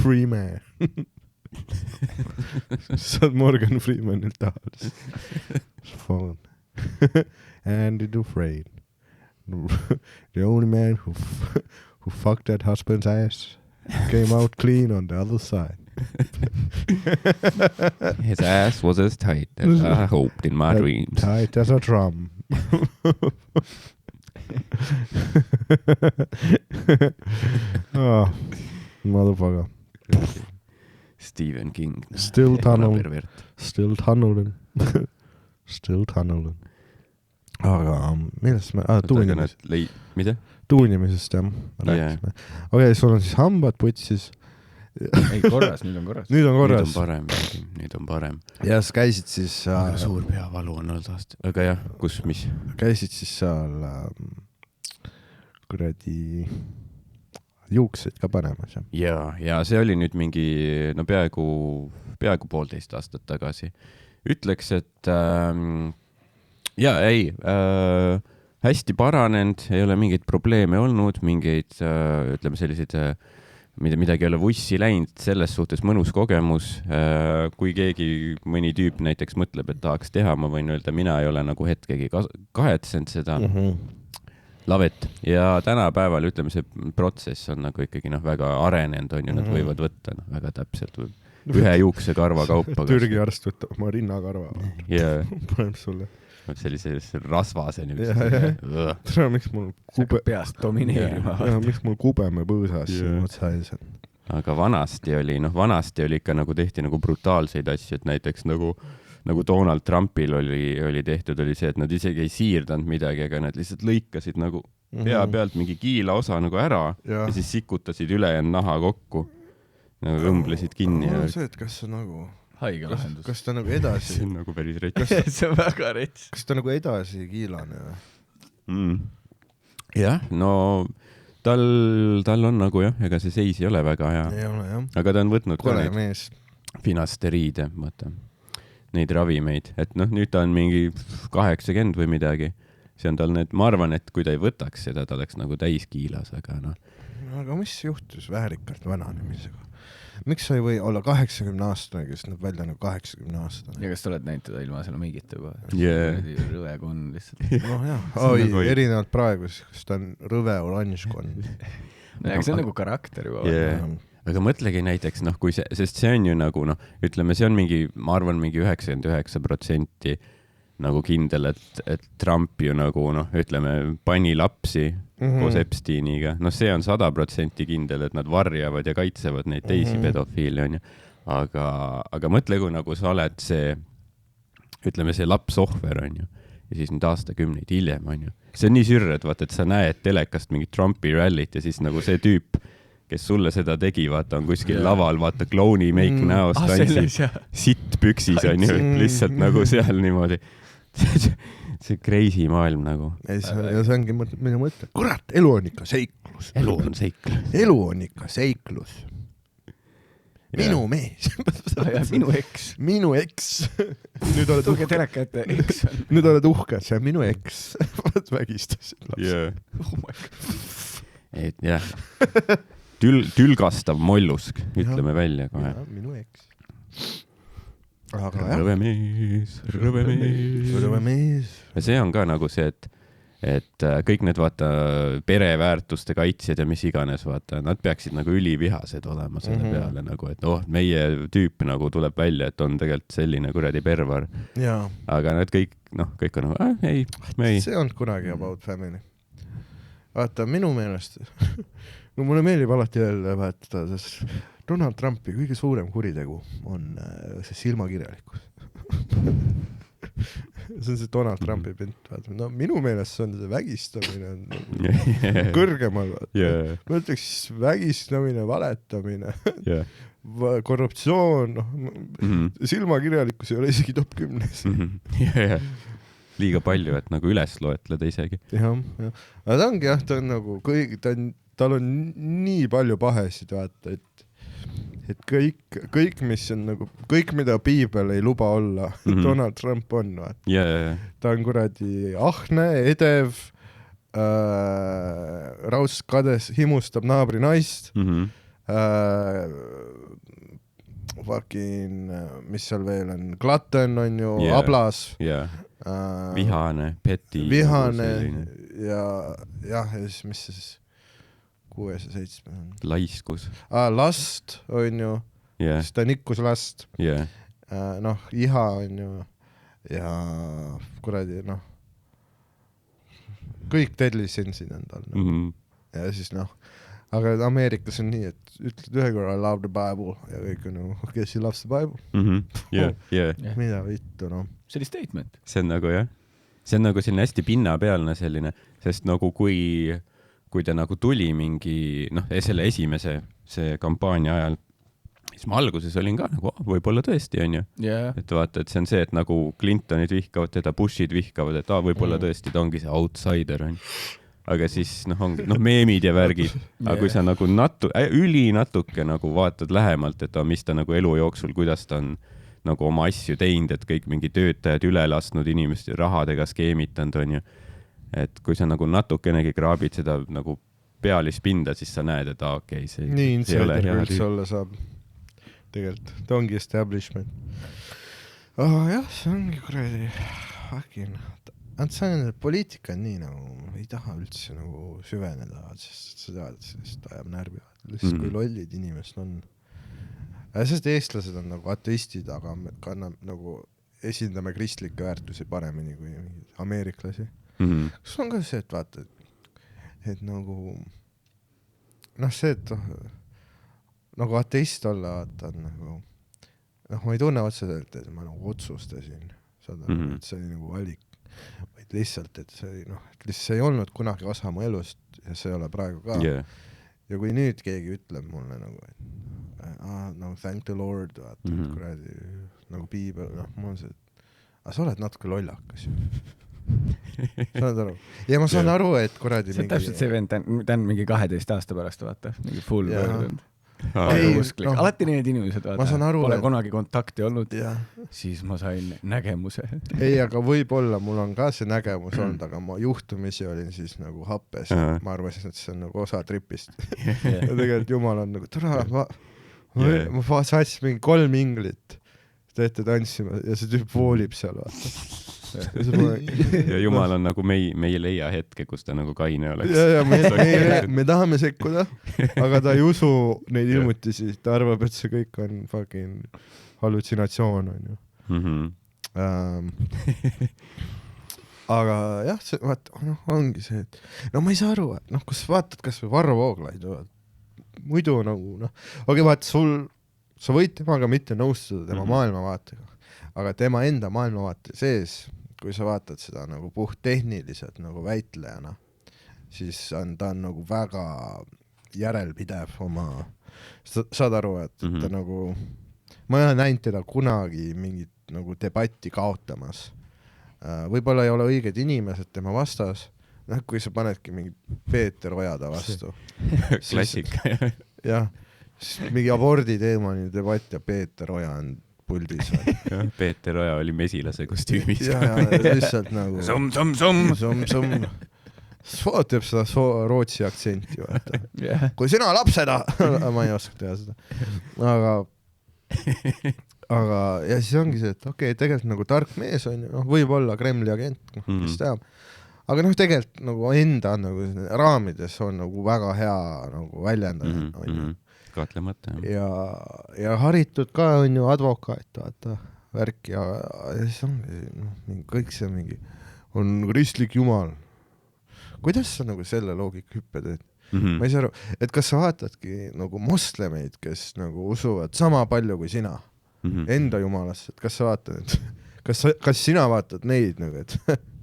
free man. Sa oled Morgan Freemanilt tahad. Fallen. Handed you frame. The only man who fucked that husband's ass came out clean on the other side. His ass was as tight as I hoped in my dreams. Tight as a drum. Oh, motherfucker. Stephen King. Still tunneling. Aga millest me... tuunimisest. Mida? Tuunimisest, jah. Rääkisime. Okei, sul on siis hambad putsis. Ei, korras, nüüd on korras. Nüüd on parem. Ja sa käisid siis... Suur peavalu on olnud aasta. Aga jah, mis? Käisid siis seal kuradi juukseid ka panemas, jah? Ja see oli nüüd mingi, peaaegu 1,5 aastat tagasi. Ütleks, et hästi paranenud, ei ole mingeid probleeme olnud, mingeid, ütleme selliseid, midagi ei ole vussi läinud, selles suhtes mõnus kogemus. Kui mõni tüüp näiteks mõtleb, et tahaks teha, ma võin öelda, mina ei ole nagu hetkegi kahetsenud seda lavet. Ja tänapäeval, ütleme, see protsess on nagu ikkagi väga arenenud, on ju, nad võivad võtta väga täpselt ühe juukse karva kaupa. Türgi arst võtab oma rinnakarva. Paneb sulle. Sellise rasvaseni. Miks mul peast domineerima. Miks mul kubeme põõsas otsais. Aga vanasti oli ikka nagu tehti nagu brutaalseid asju, et näiteks nagu Donald Trumpil oli tehtud, oli see, et nad isegi ei siirdanud midagi, aga nad lihtsalt lõikasid nagu pea pealt mingi kiila osa nagu ära ja siis sikutasid ülejäänud naha kokku. Nagu õmblesid kinni. See, et kas see nagu... Haige lahendus. Kas ta nagu edasi... See on nagu päris rets. See on väga rets. Kas ta nagu edasi kiilane? Jah, no tal on nagu jah, ega see seis ei ole väga hea. Ei ole, jah. Aga ta on võtnud ka neid finasteriide, neid ravimeid. Et nüüd ta on mingi 80 või midagi. See on tal ma arvan, et kui ta ei võtaks seda, ta oleks nagu täis kiilas, aga Aga mis juhtus väärikalt vananemisega? Miks sa ei või olla 80 aastane, kes näeb välja nagu 80 aastane? Ja kas sa oled näinud teda ilma selle meigita juba? Rõve konn lihtsalt. Erinevalt praegu, kas ta on rõve oranž konn. Aga see on nagu karakter juba. Aga mõtlegi näiteks, sest see on ju nagu, ütleme, see on mingi, ma arvan, mingi 99% nagu kindel, et Trump ju nagu, ütleme, pani lapsi koos Epsteiniga. See on 100% kindel, et nad varjavad ja kaitsevad neid teisi pedofiili, on ju. Aga mõtle, kui nagu sa oled see, ütleme, see lapsohver, on ju. Ja siis nüüd aastakümneid hiljem, on ju. See on nii sürr, et sa näed telekast mingit Trumpi rallit ja siis nagu see tüüp, kes sulle seda tegi, vaata, on kuskil laval, vaata, klouni meik näost tantsib sitt püksis, on ju, lihtsalt nagu seal niimoodi. see crazy maailm nagu. Ja see ongi minu mõte. Kurat, elu on ikka seiklus. Elu on seiklus. Elu on ikka seiklus. Minu mees. Minu eks. Minu eks. Nüüd oled Tulge teleka ette, eks. Nüüd oled uhke, see on minu eks. Vägistasid lapsi. Yeah. Oh my God. Et jah. Tülgastav mollusk, ütleme välja kohe. Ja, minu eks. Aga jah. Rõve mees. Ja see on ka nagu see, et kõik need vaata pereväärtuste kaitsjad ja mis iganes vaata, nad peaksid nagu ülivihased olema selle peale nagu, et meie tüüp nagu tuleb välja, et on tegelikult selline kuradi pervar. Jaa. Aga need kõik on nagu, ei. See on kunagi about family. Vaata, minu meelest, no mulle meeldib alati öelda, vaata, Donald Trumpi kõige suurem kuritegu on see silmakirjalikkus. See on see Donald Trumpi pilt. No minu meelest see on see vägistamine nagu kõrgemal. Ma ütleks vägistamine, valetamine, korruptsioon, silmakirjalikkus ei ole isegi top 10. Liiga palju, et nagu üles loetleda isegi. Jah. Aga ta ongi ta on nagu tal on nii palju pahesid, vaata, et kõik, mis on nagu, kõik, mida piibel ei luba olla, Donald Trump on, vaata. Ta on kuradi ahne, edev, raus kades, himustab naabri naist, mis seal veel on, glutton on ju, ablas. Vihane, peti. Vihane ja siis, mis siis 6 ja 7 on. Laiskus. Last on ju, siis ta nikkus last. Iha on ju ja kuradi, kõik deadly sins endal. Ja siis aga Ameerikas on nii, et ütled ühe korra I love the Bible ja kõik on ju, okay, she loves the Bible. Mida vittu, See oli statement. See on nagu jah. See on nagu selline hästi pinnapealne selline, sest nagu kui ta nagu tuli mingi, selle esimese see kampaania ajal, siis ma alguses olin ka nagu, võib-olla tõesti on ju. Et vaata, et see on see, et nagu Clintonid vihkavad teda, Bushid vihkavad, et võib-olla tõesti ta ongi see outsider on. Aga siis ongi, meemid ja värgid. Aga kui sa nagu natuke nagu vaatad lähemalt, et mis ta nagu elu jooksul, kuidas ta on nagu oma asju teinud, et kõik mingi töötajad üle lasknud inimest rahadega skeemitanud on ju. Et kui sa nagu natukenegi kraabid seda nagu pealispinda, siis sa näed, et okei, see nii insider üldse olla saab. Tegelikult, ta ongi establishment. Jah, see ongi kuradi poliitika on nii nagu, ei taha üldse nagu süveneda, sest sa tead, sest ajab närvi. Lihtsalt kui lollid inimesed on. Sest eestlased on nagu ateistid, aga kannab nagu esindame kristlikke väärtusi paremini kui ameeriklasi. Kas on ka see, et vaata, et nagu see, et nagu ateist olla, vaata, nagu ma ei tunne otseselt, et ma nagu otsustasin et see oli nagu valik, vaid lihtsalt, et see ei olnud kunagi osa mu elust ja see ei ole praegu ka. Ja kui nüüd keegi ütleb mulle nagu, et thank the Lord, vaata, kuradi, nagu piibel, mul on see, sa oled natuke lollakas ju. Saad aru? Ja ma saan aru, et kuradi see on täpselt see vend, ta on mingi 12 aasta pärast, vaata, mingi full võrdund. Alati need inimesed, vaata, pole kunagi kontakti olnud, siis ma sain nägemuse. Ei, aga võib-olla mul on ka see nägemus olnud, aga ma juhtumisi olin siis nagu happes. Ma arvasin, et see on nagu osa tripist. Ja tegelikult jumal on nagu, ma sats mingi 3 inglit teete tantsima ja see tüüp voolib seal, vaata. Ja jumal on nagu me ei leia hetke, kus ta nagu kaine oleks. Ja me tahame sekkuda, aga ta ei usu neid ilmutisi, ta arvab, et see kõik on fucking hallutsinatsioon on ju. Aga jah, see, vaata, ongi see, et ma ei saa aru, et kus vaatad kas või Varro Vooglaid, muidu nagu, vaata sa võid temaga mitte nõustuda tema maailmavaatega, aga tema enda maailmavaate sees, kui sa vaatad seda nagu puht tehniliselt nagu väitlejana, siis ta on nagu väga järelpidev oma, saad aru, et ta nagu, ma ei ole näinud teda kunagi mingit nagu debatti kaotamas. võib-olla ei ole õiged inimesed tema vastas, kui sa panedki mingi Peeter Ojada vastu. Klassika. Jah, mingi abordi teemaline debatt ja Peeter Oja on puldis. Peeter Oja oli mesilase kostüümis. Ja lihtsalt nagu Som. Teeb seda rootsi aktsenti, vaata. Kui sina lapseda, ma ei oska teha seda. Aga ja siis ongi see, et okei, tegelikult nagu tark mees on ju, võib-olla Kremli agent, kes teab. Aga tegelikult nagu enda nagu raamides on nagu väga hea nagu väljendada. Kahtlemata. Ja haritud ka on ju advokaat, vaata, värk ja siis ongi, kõik see mingi, on kristlik jumal. Kuidas sa nagu selle loogika hüpped, et ma ei saa aru, et kas sa vaatadki nagu moslemeid, kes nagu usuvad sama palju kui sina enda jumalasse, et kas sa vaatad, et kas sina vaatad neid nagu, et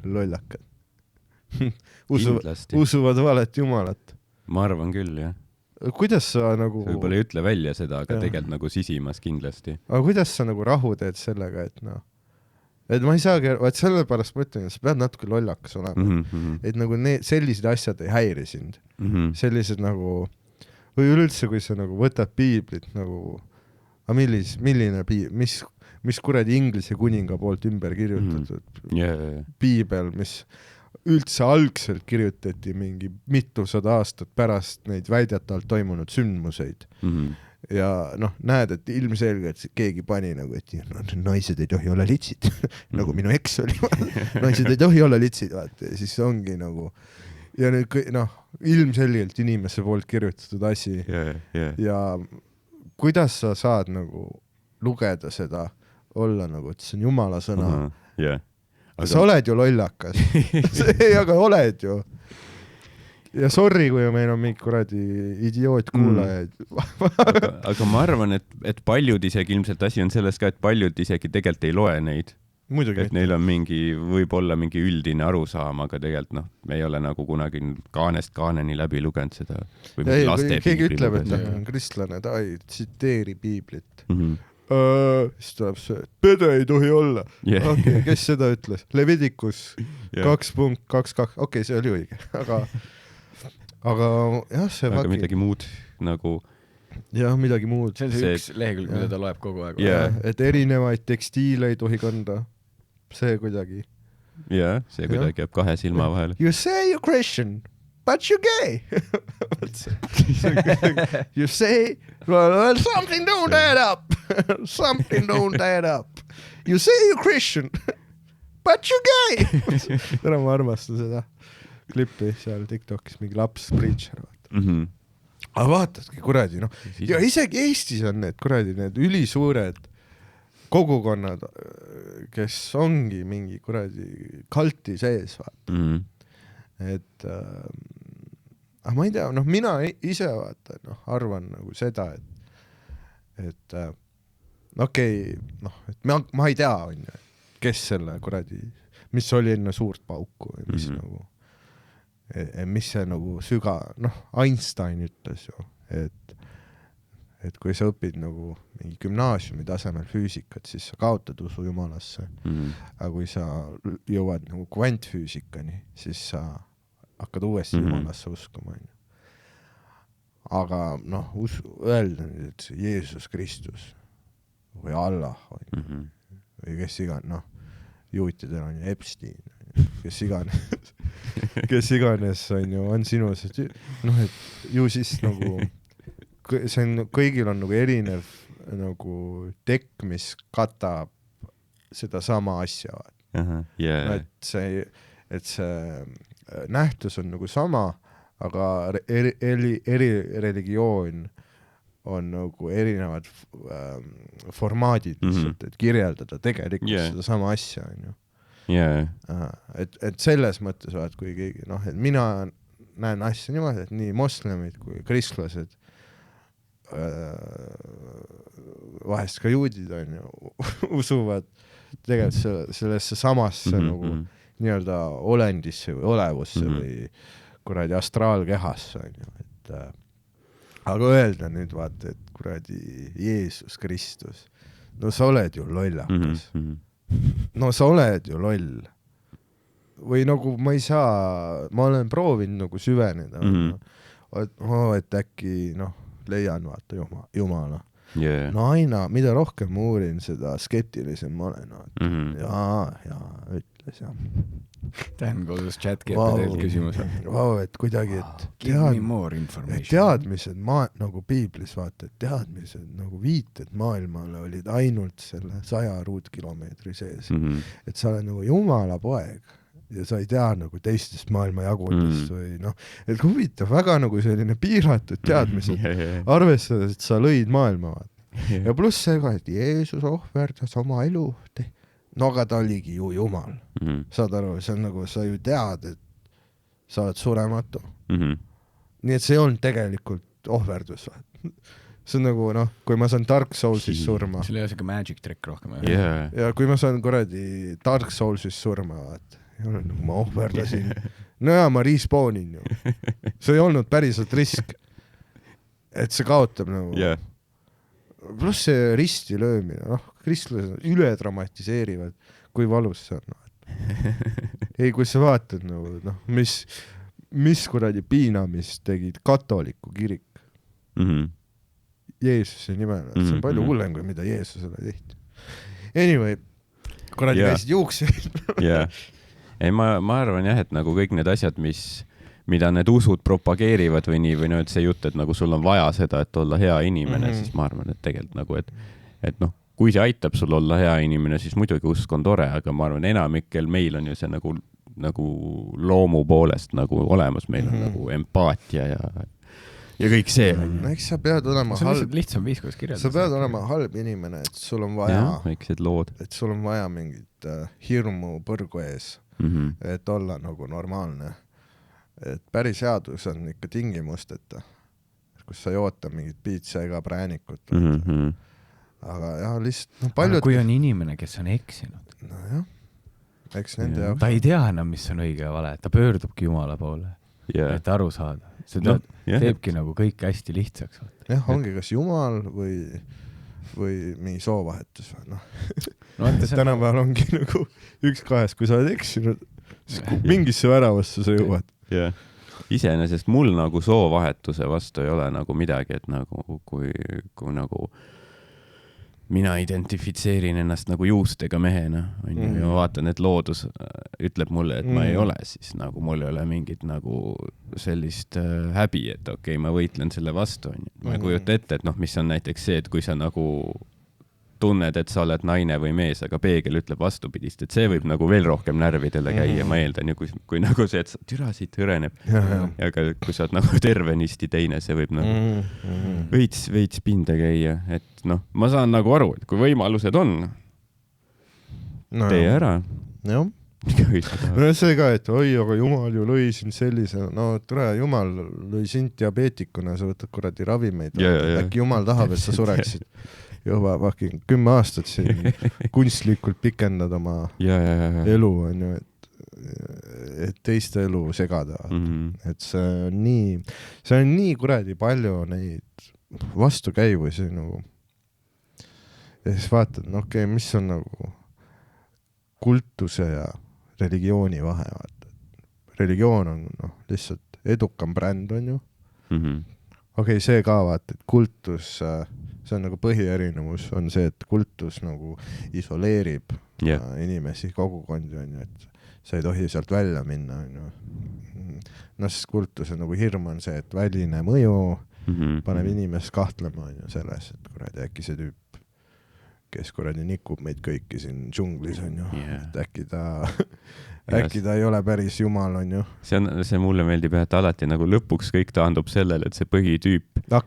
lollakad usuvad valet jumalat? Ma arvan küll, jah. Kuidas sa nagu... Sa võib-olla ei ütle välja seda, aga tegelikult nagu sisimas kindlasti. Aga kuidas sa nagu rahu teed sellega, et noh, et ma ei saagi, vaat sellepärast ma ütlen, et sa pead natuke lollakas olema. Et nagu sellised asjad ei häiri sind. Sellised nagu, või üleüldse, kui sa nagu võtad piiblit nagu, milline mis kuradi Inglise kuninga poolt ümber kirjutatud piibel, mis üldse algselt kirjutati mingi mitusada aastat pärast neid väidetavalt toimunud sündmuseid. Ja noh, näed, et ilmselgelt keegi pani nagu, et naised ei tohi olla litsid, nagu minu eks oli, naised ei tohi olla litsid, vaata, ja siis ongi nagu, ja nüüd noh, ilmselgelt inimese poolt kirjutatud asi ja kuidas sa saad nagu lugeda seda, olla nagu, et see on jumala sõna. Sa oled ju lollakas. Aga oled ju. Ja sorry, kui meil on mingi kuradi idioot kuulajaid. Aga ma arvan, et paljud isegi ilmselt asi on selles ka, et paljud isegi tegelikult ei loe neid. Muidugi. Et neil on võib-olla mingi üldine arusaam, aga tegelikult noh, me ei ole nagu kunagi kaanest kaaneni läbi lugenud seda. Keegi ütleb, et on kristlane, ta ei tsiteeri piiblit. Siis tuleb see, et pede ei tohi olla. Okay, kes seda ütles? Levitikus 2.22. Okei, see oli õige. Aga jah, see aga midagi muud nagu... Jah, midagi muud. See on see üks lehekülg, mida ta loeb kogu aeg. Et erinevaid tekstiile ei tohi kanda. See kuidagi. Jah, see kuidagi jääb kahe silma vahele. You say you're Christian, but you're gay. You say, well, something don't add up. Something don't add up. You say you're Christian, but you're gay. Täna ma armastan seda klippi seal TikTokis, mingi laps preacher. Aga vaatadki kuradi, noh. Ja isegi Eestis on need ülisuured kogukonnad, kes ongi mingi kuradi kalti sees, vaata. Et aga ma ei tea, noh, mina ise vaata, noh, arvan nagu seda, et okei, noh, et ma ei tea, on ju, kes selle kuradi, mis oli enne suurt pauku või mis nagu, mis see nagu noh, Einstein ütles ju, et kui sa õpid nagu mingi gümnaasiumi tasemel füüsikat, siis sa kaotad usu jumalasse. Aga kui sa jõuad nagu kvantfüüsikani, siis sa hakkad uuesti jumalasse uskuma. Aga noh, öelda, et Jeesus Kristus või Allah on, või kes igan, noh, juutidel on ju Epstein, kes iganes on ju, on sinus, noh, et ju siis nagu see on, kõigil on nagu erinev nagu tekk, mis katab seda sama asja. Et see nähtus on nagu sama, aga eri religioon on nagu erinevad formaadid, et kirjeldada tegelikult seda sama asja, on ju. Et selles mõttes vaat, kui keegi, noh, et mina näen asja niimoodi, et nii moslemid kui kristlased, vahest ka juudid on ju, usuvad tegelikult sellesse samasse nagu nii-öelda olendisse või olevusse või kuradi astraalkehasse on ju, et aga öelda nüüd vaata, et kuradi Jeesus Kristus, no sa oled ju lollakas. No sa oled ju loll. või nagu ma ei saa, ma olen proovinud nagu süveneda, et äkki leian vaata Jumala. No aina, mida rohkem ma uurin, seda skeptilisem ma olen. Jaa, ütles jah. Dan kodus chat-GPT küsimuse. Et kuidagi, et teadmised, nagu piiblis vaata, et teadmised nagu viited maailmale olid ainult selle 100 ruutkilomeetri sees. Et sa oled nagu Jumala poeg ja sa ei tea nagu teistest maailma jagudest või et huvitav, väga nagu selline piiratud teadmised, arvestades, et sa lõid maailma vaata. Ja pluss see ka, et Jeesus ohverdas oma elu aga ta oligi ju Jumal. Saad aru, see on nagu, sa ju tead, et sa oled surematu. Nii et see on tegelikult ohverdus. See on nagu, kui ma saan Dark Soulsis surma. See oli siuke magic trick rohkem. Ja kui ma saan kuradi Dark Soulsis surma, nagu ma ohverdasin. Ma respawnin ju. See ei olnud päriselt risk. Et see kaotab nagu. Pluss see risti löömine, kristlased üle dramatiseerivad, kui valus see on. Ei, kui sa vaatad, mis kuradi piinamist tegid katoliku kirik Jeesuse nimel, see on palju hullem, kui mida Jeesusele tehti. Anyway, kuradi käisid juukseid. Ei, ma arvan jah, et nagu kõik need asjad, mida need usud propageerivad või nii, või et see jutt, et nagu sul on vaja seda, et olla hea inimene, siis ma arvan, et tegelikult nagu, et kui see aitab sul olla hea inimene, siis muidugi usk on tore, aga ma arvan, enamikkel meil on ju see nagu loomu poolest nagu olemas, meil on nagu empaatia ja kõik see. Eks sa pead olema halb. Lihtsam viis, kuidas kirjeldada. Sa pead olema halb inimene, et sul on vaja, et sul on vaja mingit hirmu põrgu ees, et olla nagu normaalne. Et päris seadus on ikka tingimusteta, kus sa ei oota mingit piitsa ega präänikut. Aga jah, lihtsalt paljud... Kui on inimene, kes on eksinud. Eks nende jaoks. Ta ei tea enam, mis on õige ja vale. Ta pöördubki Jumala poole, et aru saada. See teebki nagu kõik hästi lihtsaks. Jah, ongi kas Jumal või mingi soovahetus. Tänapäeval ongi nagu üks kahest, kui sa oled eksinud, siis mingisse väravasse sa jõuad. Iseenesest mul nagu soovahetuse vastu ei ole nagu midagi, et nagu kui nagu mina identifitseerin ennast nagu juustega mehena, ja ma vaatan, et loodus ütleb mulle, et ma ei ole, siis nagu mul ei ole mingit nagu sellist häbi, et okei, ma võitlen selle vastu. Ma ei kujuta ette, et mis on näiteks see, et kui sa nagu tunned, et sa oled naine või mees, aga peegel ütleb vastupidist, et see võib nagu veel rohkem närvidele käia, ma eeldan ju, kui nagu see, et sa türasid hõreneb, aga kui sa oled nagu tervenisti teine, see võib nagu veits pinda käia, et ma saan nagu aru, et kui võimalused on, tee ära. Jah. See ka, et oi, aga Jumal ju lõi sind sellise, tore, Jumal lõi sind diabeetikuna, sa võtad kuradi ravimeid, äkki Jumal tahab, et sa sureksid. Juba 10 aastat siin kunstlikult pikendad oma elu, on ju, et teiste elu segada. Et see on nii kuradi palju neid vastukäivusi nagu. Ja siis vaatad, okei, mis on nagu kultuse ja religiooni vahe. Religioon on lihtsalt edukam bränd, on ju. Okei, see ka vaata, et kultus... See on nagu põhierinevus on see, et kultus nagu isoleerib inimesi, kogukondi, on ju, et sa ei tohi sealt välja minna, on ju. Siis kultuse nagu hirm on see, et väline mõju paneb inimest kahtlema, on ju, selles, et kuradi äkki see tüüp, kes kuradi nikub meid kõiki siin džunglis, on ju, et äkki ta ei ole päris Jumal, on ju. See mulle meeldib, et alati nagu lõpuks kõik taandub sellele, et see põhitüüp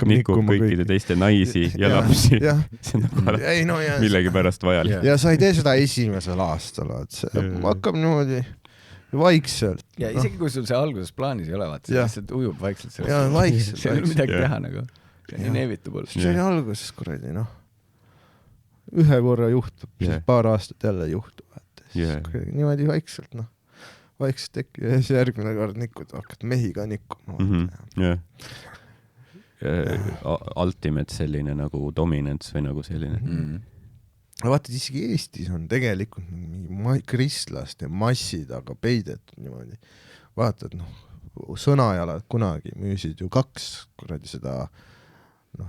nikub kõikide teiste naisi ja lapsi. See on nagu alati millegi pärast vajalik. Ja sa ei tee seda esimesel aastal, see hakkab niimoodi vaikselt. Ja isegi kui sul see alguses plaanis ei ole, see lihtsalt ujub vaikselt. Ja vaikselt. See ei ole midagi teha nagu. See on inevitable. See oli alguses kuradi, ühe korra juhtub, siis paar aastat jälle juhtub. Niimoodi vaikselt, vaikselt tekki ja siis järgmine kord nikud, hakkad mehi ka nikkuma. Ultimate selline nagu dominance või nagu selline. vaatad, isegi Eestis on tegelikult mingi kristlaste massid, aga peidetud niimoodi. Vaatad, Sõnajalad kunagi müüsid ju 2 kuradi seda,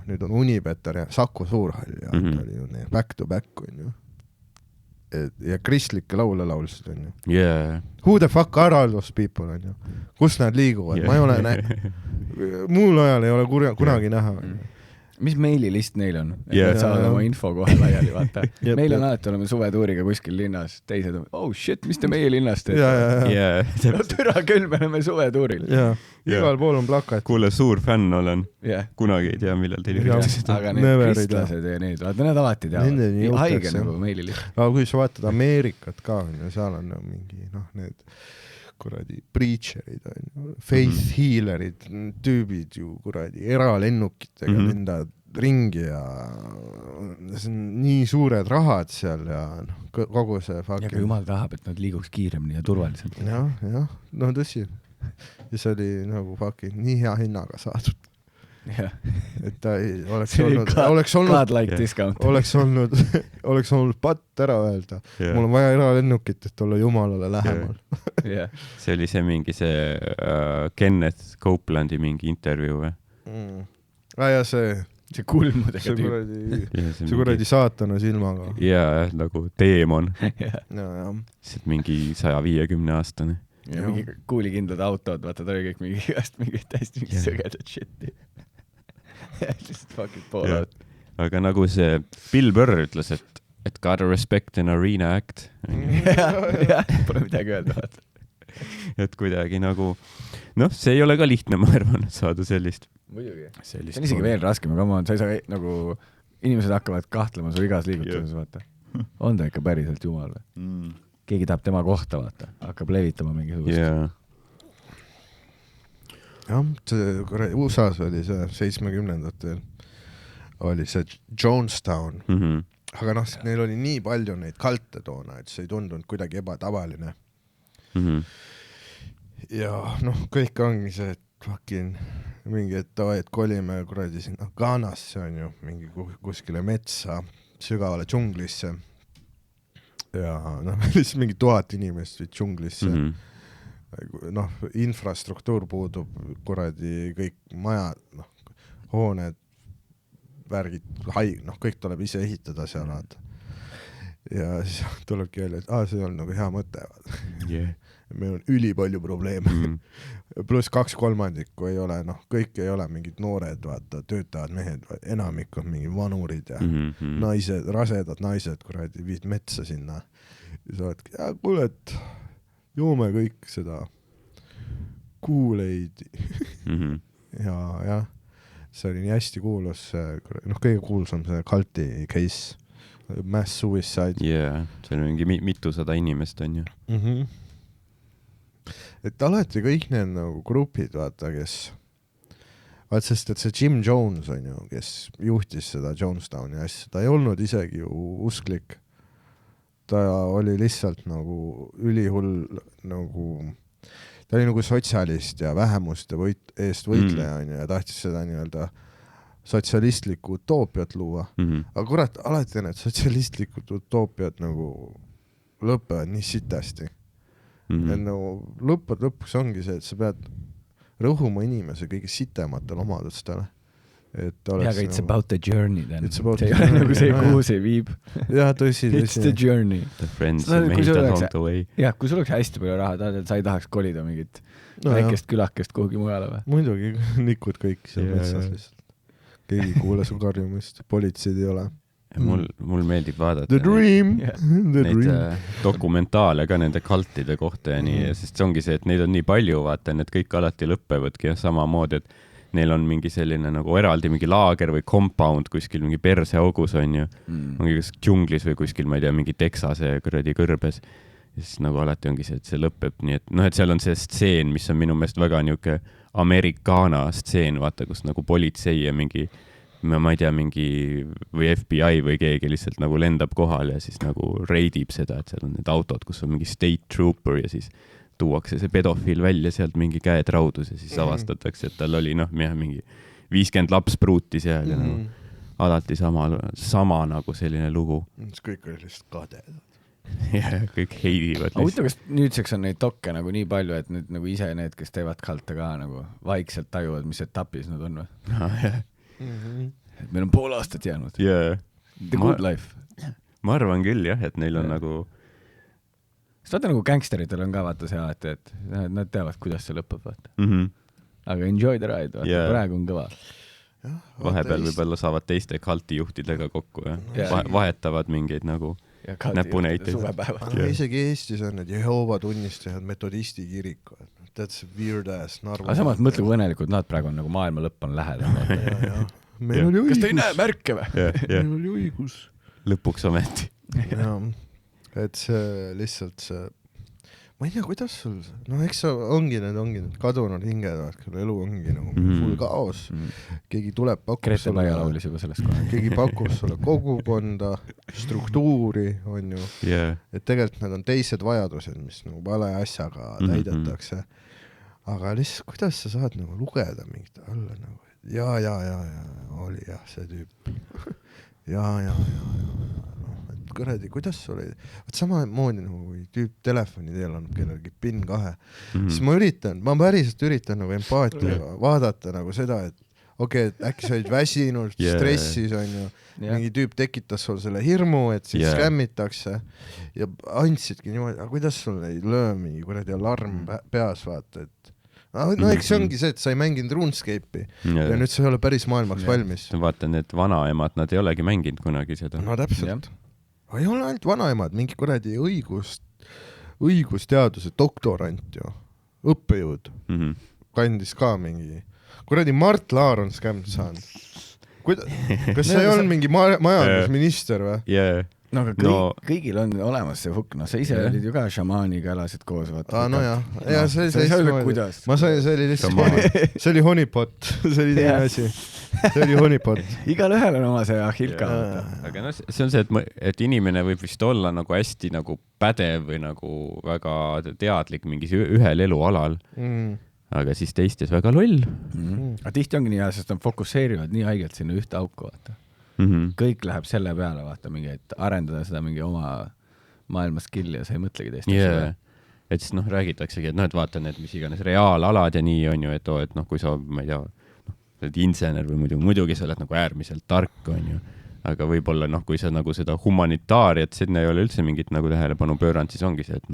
nüüd on Unipeter ja Saku Suurhall ja oli ju back to back on ju. Ja kristlikke laule laulsid on ju. Yeah. Who the fuck are all those people on ju? Kus nad liiguvad? Ma ei ole muul ajal ei ole kunagi näha on ju. Mis meililist neil on? Et saavad oma info kohe laiali, vaata. Meil on alati oleme suvetuuriga kuskil linnas, teised on, oh shit, mis te meie linnast teete? Türa küll, me oleme suvetuuril. Igal pool on plakat. Kuule, suur fänn olen. Kunagi ei tea, millal teil üritasite. Aga need kristlased ja need, vaata, need alati teavad. Haige nagu meililist. Aga kui sa vaatad Ameerikat ka, seal on mingi, need kuradi preacherid, faith healerid, tüübid ju kuradi eralennukitega lendavad ringi ja see on nii suured rahad seal ja kogu see ja kui jumal tahab, et nad liiguks kiiremini ja turvaliselt. Jah, tõsi. Ja see oli nagu fucking nii hea hinnaga saadud. Et ta ei oleks olnud patt ära öelda. Mul on vaja eralennukit, et olla jumalale lähemal. See oli see mingi Kenneth Copeland'i mingi intervjuu või? Ja see kulmudega see kuradi saatana silmaga. Ja nagu teemon. See mingi 150 aastane. Ja mingi kuulikindlad autod, vaata ta oli kõik mingi täiesti mingi sõgedad shit'i. Just fucking pool out. Aga nagu see Bill Burr ütles, et gotta respect an arena act. Pole midagi öelda, vaata. Et kuidagi nagu, see ei ole ka lihtne, ma arvan, saada sellist. Muidugi. See on isegi veel raskem, aga sa ei saa nagu, inimesed hakkavad kahtlema su igas liigutuses, vaata. On ta ikka päriselt jumal või? Keegi tahab tema kohta, vaata. Hakkab levitama mingisugust. Jah, see USA-s oli see 70-ndatel oli see Jonestown, aga neil oli nii palju neid kalte toona, et see ei tundunud kuidagi ebatavaline. Ja kõik ongi see, et fucking mingi, et kolime kuradi sinna Ghanasse on ju, mingi kuskile metsa, sügavale džunglisse ja lihtsalt mingi 1000 inimest või džunglisse. Infrastruktuur puudub, kuradi kõik majad, hooned, värgid, kõik tuleb ise ehitada seal. Ja siis tulebki öelda, et see on nagu hea mõte. Meil on ülipalju probleeme. Plus 2/3 ei ole, kõik ei ole mingid noored, vaata, töötavad mehed, enamik on mingi vanurid ja naised, rasedad naised, kuradi viid metsa sinna. Ja sa oledki, kuule, et joome kõik seda Kool-Aidi. Ja see oli nii hästi kuulus, kõige kuulsam see culti case, mass suicide. See on mingi mitusada inimest on ju. Et alati kõik need nagu grupid, vaata, sest et see Jim Jones on ju, kes juhtis seda Jonestowni asja, ta ei olnud isegi ju usklik. Ta oli lihtsalt nagu ülihull, ta oli nagu sotsialist ja vähemuste eest võitleja on ju, ja tahtis seda nii-öelda sotsialistlikku utoopiat luua. Aga kurat, alati need sotsialistlikud utoopiad nagu lõpevad nii sitasti. Et nagu lõpuks ongi see, et sa pead rõhuma inimese kõige sitematel omadustele. Aga it's about the journey then. See ei ole nagu see, kuhu see viib. Jah, tõsi. It's the journey. The friends who made that along the way. Jah, kui sul oleks hästi palju raha, sa ei tahaks kolida mingit väikest külakest kuhugi mujale või? Muidugi, nikud kõik seal metsas lihtsalt. Keegi kuule su karjumist, politseid ei ole. Mul meeldib vaadata The dream. Neid dokumentaale ka nende kaltide kohta ja nii, sest see ongi see, et neid on nii palju, vaata, need kõik alati lõppevadki ja samamoodi, et neil on mingi selline nagu eraldi mingi laager või compound kuskil mingi perseaugus on ju, mingi džunglis või kuskil, ma ei tea, mingi Texase kuradi kõrbes. Ja siis nagu alati ongi see, et see lõpeb nii, et et seal on see stseen, mis on minu meelest väga niuke Americana stseen, vaata, kus nagu politsei ja mingi, ma ei tea, mingi või FBI või keegi lihtsalt nagu lendab kohal ja siis nagu reidib seda, et seal on need autod, kus on mingi state trooper ja siis tuuakse see pedofiil välja sealt mingi käed raudus ja siis avastatakse, et tal oli mingi 50 laps pruuti seal ja nagu alati sama nagu selline lugu. Kõik oli lihtsalt kadedad. Ja kõik heidivad. Aga huvitav, kas nüüdseks on neid dokke nagu nii palju, et nüüd nagu ise need, kes teevad kalte ka nagu vaikselt tajuvad, mis etapis nad on või? Et meil on pool aastat jäänud. Yeah. The good life. Ma arvan küll jah, et neil on nagu... Sest vaata nagu gangsteritel on ka vaata see alati, et nad teavad, kuidas see lõpeb, vaata. Aga enjoy the ride, vaata, praegu on kõva. Vahepeal võib-olla saavad teiste kaltijuhtidega kokku ja vahetavad mingeid nagu näpunäiteid. Isegi Eestis on need Jehoova tunnistajad, metodisti kirik. That's weird ass Narva. Aga samas mõtle, kui õnnelikult nad praegu on nagu maailma lõpp on lähedal. Meil oli õigus. Kas te ei näe märke või? Meil oli õigus. Lõpuks ometi. Et see lihtsalt see... Ma ei tea, kuidas sul... No eks ongi need kadunud hinged, kelle elu ongi nagu full kaos. Keegi tuleb pakub Grete Laia laulis juba sellest kohe. Keegi pakub sulle kogukonda, struktuuri, on ju. Et tegelikult need on teised vajadused, mis nagu vale asjaga täidetakse. Aga lihtsalt, kuidas sa saad nagu lugeda mingit alla nagu... Ja, oli jah, see tüüp. Ja. Kõredi, kuidas sul oli? Sama moodi nagu kui tüüp telefoni teel on kellelgi PIN 2. Siis ma päriselt üritan nagu empaatiaga vaadata nagu seda, et okei, äkki sa olid väsinud, stressis on ju, mingi tüüp tekitas sul selle hirmu, et siis skämmitakse ja andsidki niimoodi, aga kuidas sul ei löö mingi kuradi alarm peas, vaata, et no eks see ongi see, et sa ei mänginud RuneScape'i ja nüüd sa ei ole päris maailmaks valmis. Vaata, need vanaemad, nad ei olegi mänginud kunagi seda. No täpselt. Ei ole ainult vanaemad, mingi kuradi õigusteaduse doktorant ju, õppejõud, kandis ka mingi, kuradi Mart Laar on skämd saanud. Kas see ei olnud mingi majandusminister või? No aga kõigil on olemas see hukk, no sa ise olid ju ka šamaaniga elasid koos, vaata. No jah, see ma sain, see oli lihtsalt see oli honeypot, see oli teine asi. See oli honeypot. Igal ühel on oma see ahilka. Aga no see on see, et inimene võib vist olla nagu hästi nagu pädev või nagu väga teadlik mingis ühel elualal. Aga siis teistes väga loll. Aga tihti ongi nii hea, sest nad fokusseerivad nii haigelt sinna ühte auku, vaata. Kõik läheb selle peale, vaata mingi, et arendada seda mingi oma maailma skilli ja sa ei mõtlegi teistesse. Et siis räägitaksegi, et et vaata need, mis iganes reaalalad ja nii on ju, et kui sa, ma ei tea, sa oled insener või muidugi sa oled nagu äärmiselt tark, on ju. Aga võib-olla, kui sa nagu seda humanitaariat, sinna ei ole üldse mingit nagu tähelepanu pööranud, siis ongi see, et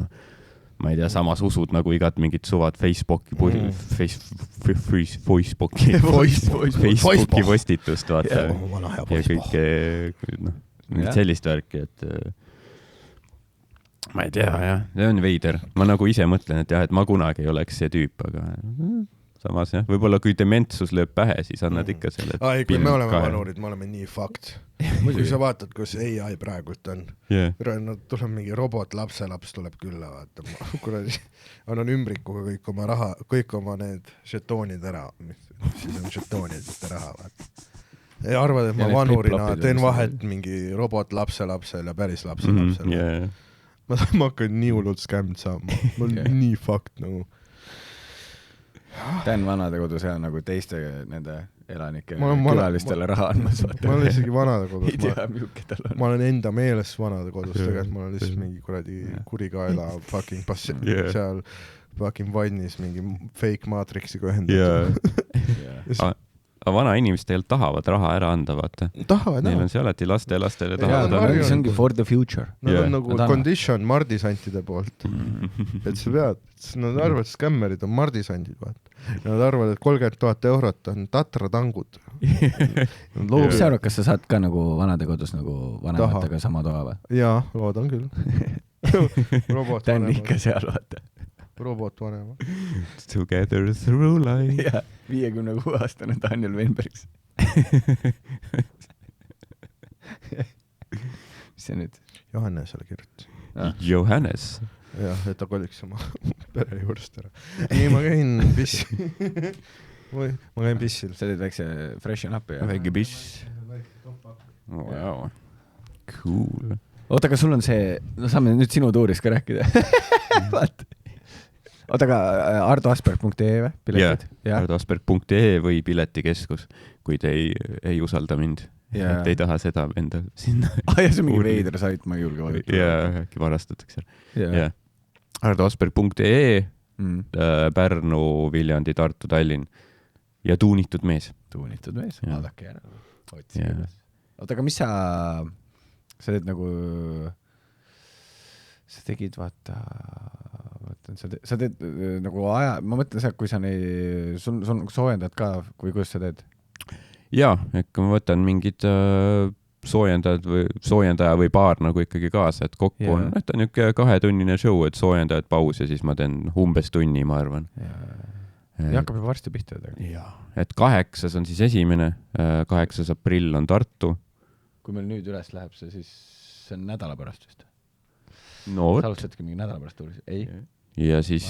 ma ei tea, samas usud nagu igat mingit suvad Facebooki postitust, vaata. Ja kõike, sellist värki, et ma ei tea, jah, see on veider. Ma nagu ise mõtlen, et jah, et ma kunagi ei oleks see tüüp, aga samas jah, võib-olla kui dementsus lööb pähe, siis annad ikka selle. Kui me oleme vanurid, me oleme nii fakt. Kui sa vaatad, kus AI praegult on, tuleb mingi robot, lapselaps tuleb külla, vaata. Kuradi, annan ümbrikuga kõik oma need žetoonid ära, siis on žetoonid raha, vaata. Ja arvad, et ma vanurina teen vahet mingi robot lapselapsel ja päris lapselapsel. Ma hakkan nii hullult skämd saama. Ma olen nii fakt nagu. Tän vanadekodus ja nagu teiste nende elanike külalistele raha andmas. Ma olen isegi vanadekodus. Ei tea, milline tal on. Ma olen enda meelest vanadekodus, tegelikult ma olen lihtsalt mingi kuradi kurikaela fucking seal fucking vannis mingi fake maatriksiga ühendatud. Aga vana inimesed tegelikult tahavad raha ära anda, vaata. Neil on see alati lastele tahavad anda. See ongi for the future. Nad on nagu condition mardisantide poolt. Et sa pead, nad arvavad, et skämmerid on mardisandid, vaata. Nad arvavad, et 30 000 eurot on tatratangud. Mis sa arvad, kas sa saad ka nagu vanadekodus nagu vanematega sama toa või? Jaa, loodan küll. Tän ikka seal, vaata. Robot vanema. Together through life. Ja, 56-aastane Daniel Weinbergs. Mis see nüüd? Johannesele kirjuti. Johannes. Jah, et ta koliks oma pere juurest ära. Nii, ma käin pissil. Ma käin pissil. Sa teed väikse freshen up'i. Väike piss. Wow. Cool. Oota, aga sul on see, saame nüüd sinu tuurist ka rääkida. Vaat. Oota, aga ardoasperg.ee või piletid? Ardoasperg.ee või piletikeskus, kui te ei usalda mind et ei taha seda endal sinna. Ja see on mingi veider sait, ma ei julge valida. Ja, äkki varastatakse. Hardosberg.ee, Pärnu, Viljandi, Tartu, Tallinn ja tuunitud mees. Tuunitud mees, vaadake järele. Oota, aga mis sa teed nagu, sa tegid, vaata, sa teed nagu aja, ma mõtlen see, kui sa sul soojendad ka, või kuidas sa teed? Jaa, ekka ma võtan mingid soojendaja või paar nagu ikkagi kaasa, et kokku on, ta on niisugune 2-tunnine show, et soojendajad paus ja siis ma teen umbes tunni, ma arvan. Ja hakkab juba varsti pihta. Jaa, et 8. on siis esimene, 8. aprill on Tartu. Kui meil nüüd üles läheb see, siis see on nädala pärast vist. No sa alustatki mingi nädala pärast tuulis? Ei. Ja siis...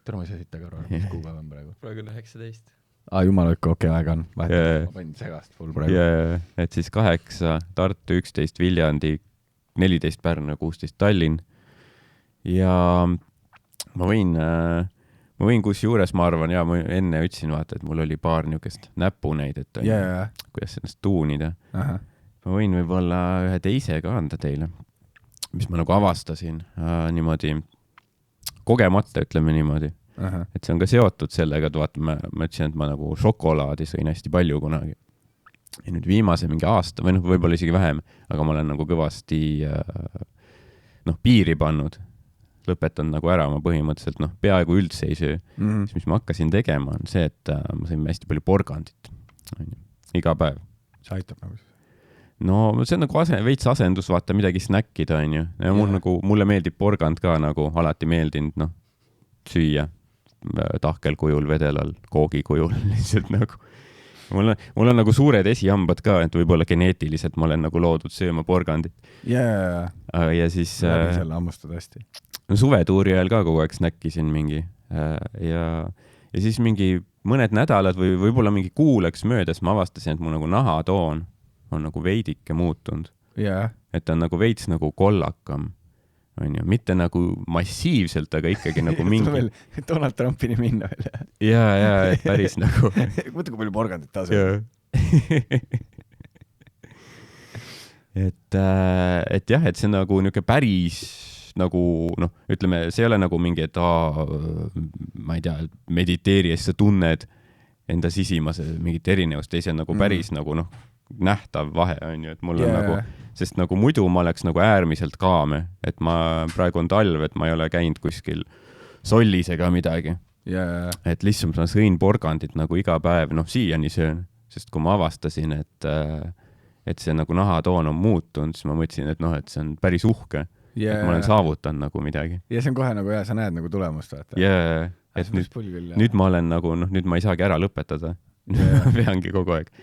Tere, ma ei saa siit taga aru, mis kuupäev on praegu. Praegu 19. Jumal, okei, aega on. Ma panin segast full praegu. Et siis 8 Tartu, 11 Viljandi, 14 Pärnu, 16 Tallinn. Ja ma võin kus juures, ma arvan, ma enne ütlesin, vaata, et mul oli paar niukest näpuneid, et kuidas ennast tuunida. Ma võin võib-olla ühe teise ka anda teile, mis ma nagu avastasin niimoodi kogemata, ütleme niimoodi. Et see on ka seotud sellega, et vaata, ma ütlesin, et ma nagu šokolaadi sõin hästi palju kunagi. Ja nüüd viimase mingi aasta, või võib-olla isegi vähem, aga ma olen nagu kõvasti piiri pannud. Lõpetan nagu ära, ma põhimõtteliselt peaaegu üldse ei söö. Siis mis ma hakkasin tegema on see, et ma sõin hästi palju porgandit. Iga päev. See aitab nagu siis? No see on nagu veits asendus, vaata midagi snäkkida, on ju. Ja mulle meeldib porgand ka nagu alati meeldinud, süüa tahkelkujul, vedelal, koogikujul lihtsalt nagu. Mul on nagu suured esihambad ka, et võib-olla geneetiliselt ma olen nagu loodud sööma porgandit. Ja siis... Läbi selle hammustad hästi. Suvetuuri ajal ka kogu aeg snäkkisin mingi. Ja siis mingi mõned nädalad või võib-olla mingi kuu läks möödas, ma avastasin, et mul nagu nahatoon on nagu veidike muutunud. Et ta on nagu veits nagu kollakam. On ju, mitte nagu massiivselt, aga ikkagi nagu mingi... Donald Trumpini minna veel. Ja, et päris nagu... Mõtle, kui palju porgandit tasub. Et jah, et see on nagu niisugune päris nagu, ütleme, see ei ole nagu mingi, et ma ei tea, mediteeri, sa tunned enda sisimas mingit erinevust, teise on nagu päris nagu nähtav vahe, on ju, et mul on nagu... Sest nagu muidu ma oleks nagu äärmiselt kaame, et ma praegu on talv, et ma ei ole käinud kuskil sollis ega midagi. Et lihtsalt ma sõin porgandit nagu iga päev, siiani söön, sest kui ma avastasin, et see nagu nahatoon on muutunud, siis ma mõtlesin, et see on päris uhke, et ma olen saavutanud nagu midagi. Ja see on kohe nagu sa näed nagu tulemust. Et nüüd ma olen nagu, nüüd ma ei saagi ära lõpetada. Peangi kogu aeg.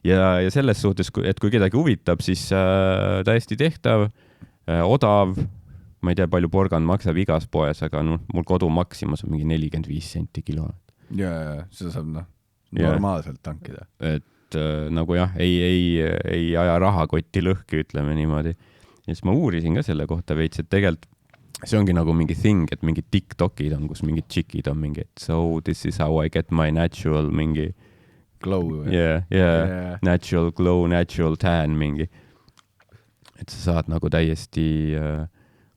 Ja selles suhtes, et kui kedagi huvitab, siis täiesti tehtav, odav, ma ei tea, palju porgand maksab igas poes, aga mul kodu maksimus on mingi 45 senti kilo. Seda saab normaalselt tankida. Et nagu jah, ei aja rahakotti lõhki, ütleme niimoodi. Ja siis ma uurisin ka selle kohta veits, et tegelikult see ongi nagu mingi thing, et mingid TikTokid on, kus mingid tšikid on mingi, et so this is how I get my natural mingi glow. Natural glow, natural tan mingi. Et sa saad nagu täiesti,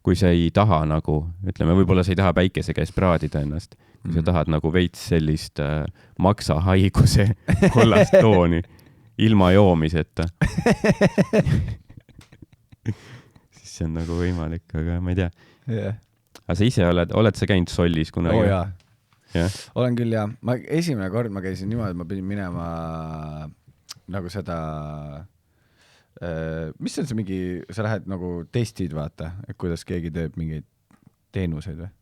kui sa ei taha nagu, ütleme, võib-olla sa ei taha päikese käes praadida ennast, kui sa tahad nagu veits sellist maksahaiguse kollast tooni ilma joomiseta. Siis see on nagu võimalik, aga ma ei tea. Aga sa ise oled sa käinud sollis kunagi? Jaa. Olen küll, jah. Esimene kord ma käisin niimoodi, et ma pidin minema nagu seda, mis on see mingi, sa lähed nagu testid, vaata, et kuidas keegi teeb mingeid teenuseid või?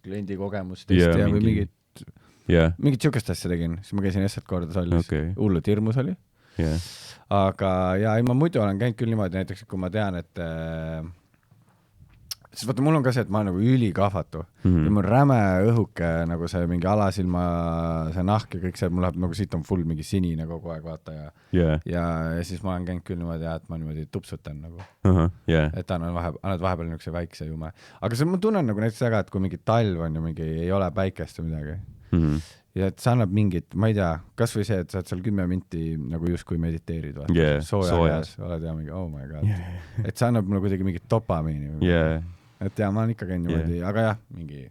Kliendi kogemus testi või mingit siukest asja tegin, siis ma käisin eesselt korda sollis. Hullult hirmus oli. Aga ma muidu olen käinud küll niimoodi, näiteks kui ma tean, et siis vaata, mul on ka see, et ma olen nagu ülikahvatu. Ja mul räme õhuke, nagu see mingi alasilma, see nahk ja kõik see, mul läheb nagu siit on full mingi sinine kogu aeg, vaata. Ja siis ma olen käinud küll niimoodi, et ma niimoodi tupsutan nagu. Et annad vahepeal niisuguse väikse jume. Aga see ma tunnen nagu näiteks väga, et kui mingi talv on ja mingi ei ole päikest või midagi. ja et see annab mingit, ma ei tea, kas või see, et sa oled seal 10 minti nagu justkui mediteerid, soojas, oled ja mingi, oh my god. Et see annab mulle kuidagi mingit dopamiini. Et ja ma olen ikka käinud niimoodi, aga jah, mingi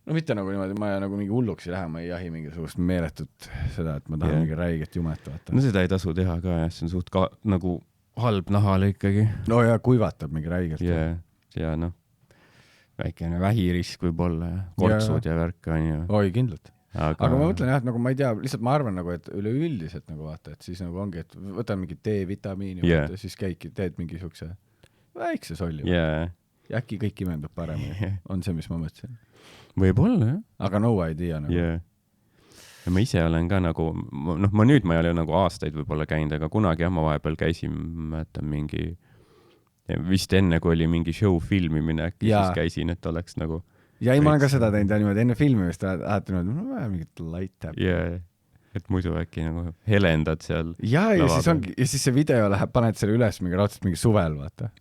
no mitte nagu niimoodi, ma nagu mingi hulluks ei lähe, ma ei jahi mingisugust meeletut seda, et ma tahan mingi räiget jumet vaata. No seda ei tasu teha ka, jah, see on suht nagu halb nahale ikkagi. No ja kuivatab mingi räigelt. Ja noh, väikene vähirisk võib olla ja kortsud ja värk on ju. Oi, kindlalt. Aga ma mõtlen jah, et nagu ma ei tea, lihtsalt ma arvan nagu, et üleüldiselt nagu vaata, et siis nagu ongi, et võtan mingi D-vitamiini vaata, siis käidki, teed mingi siukse väikse solli. Ja äkki kõik imendub paremini. On see, mis ma mõtlesin. Võib-olla, jah. Aga no idea nagu. Ja ma ise olen ka nagu, noh, ma nüüd ma ei ole nagu aastaid võib-olla käinud, aga kunagi ma vahepeal käisin, mäletan mingi, vist enne, kui oli mingi show filmimine, äkki siis käisin, et oleks nagu... Ja ei, ma olen ka seda teinud ja niimoodi enne filmimist alati niimoodi, ma vaja mingit light tap. Et muidu äkki nagu helendad seal. Ja siis see video läheb, paned selle üles mingi raudselt mingi suvel, vaata.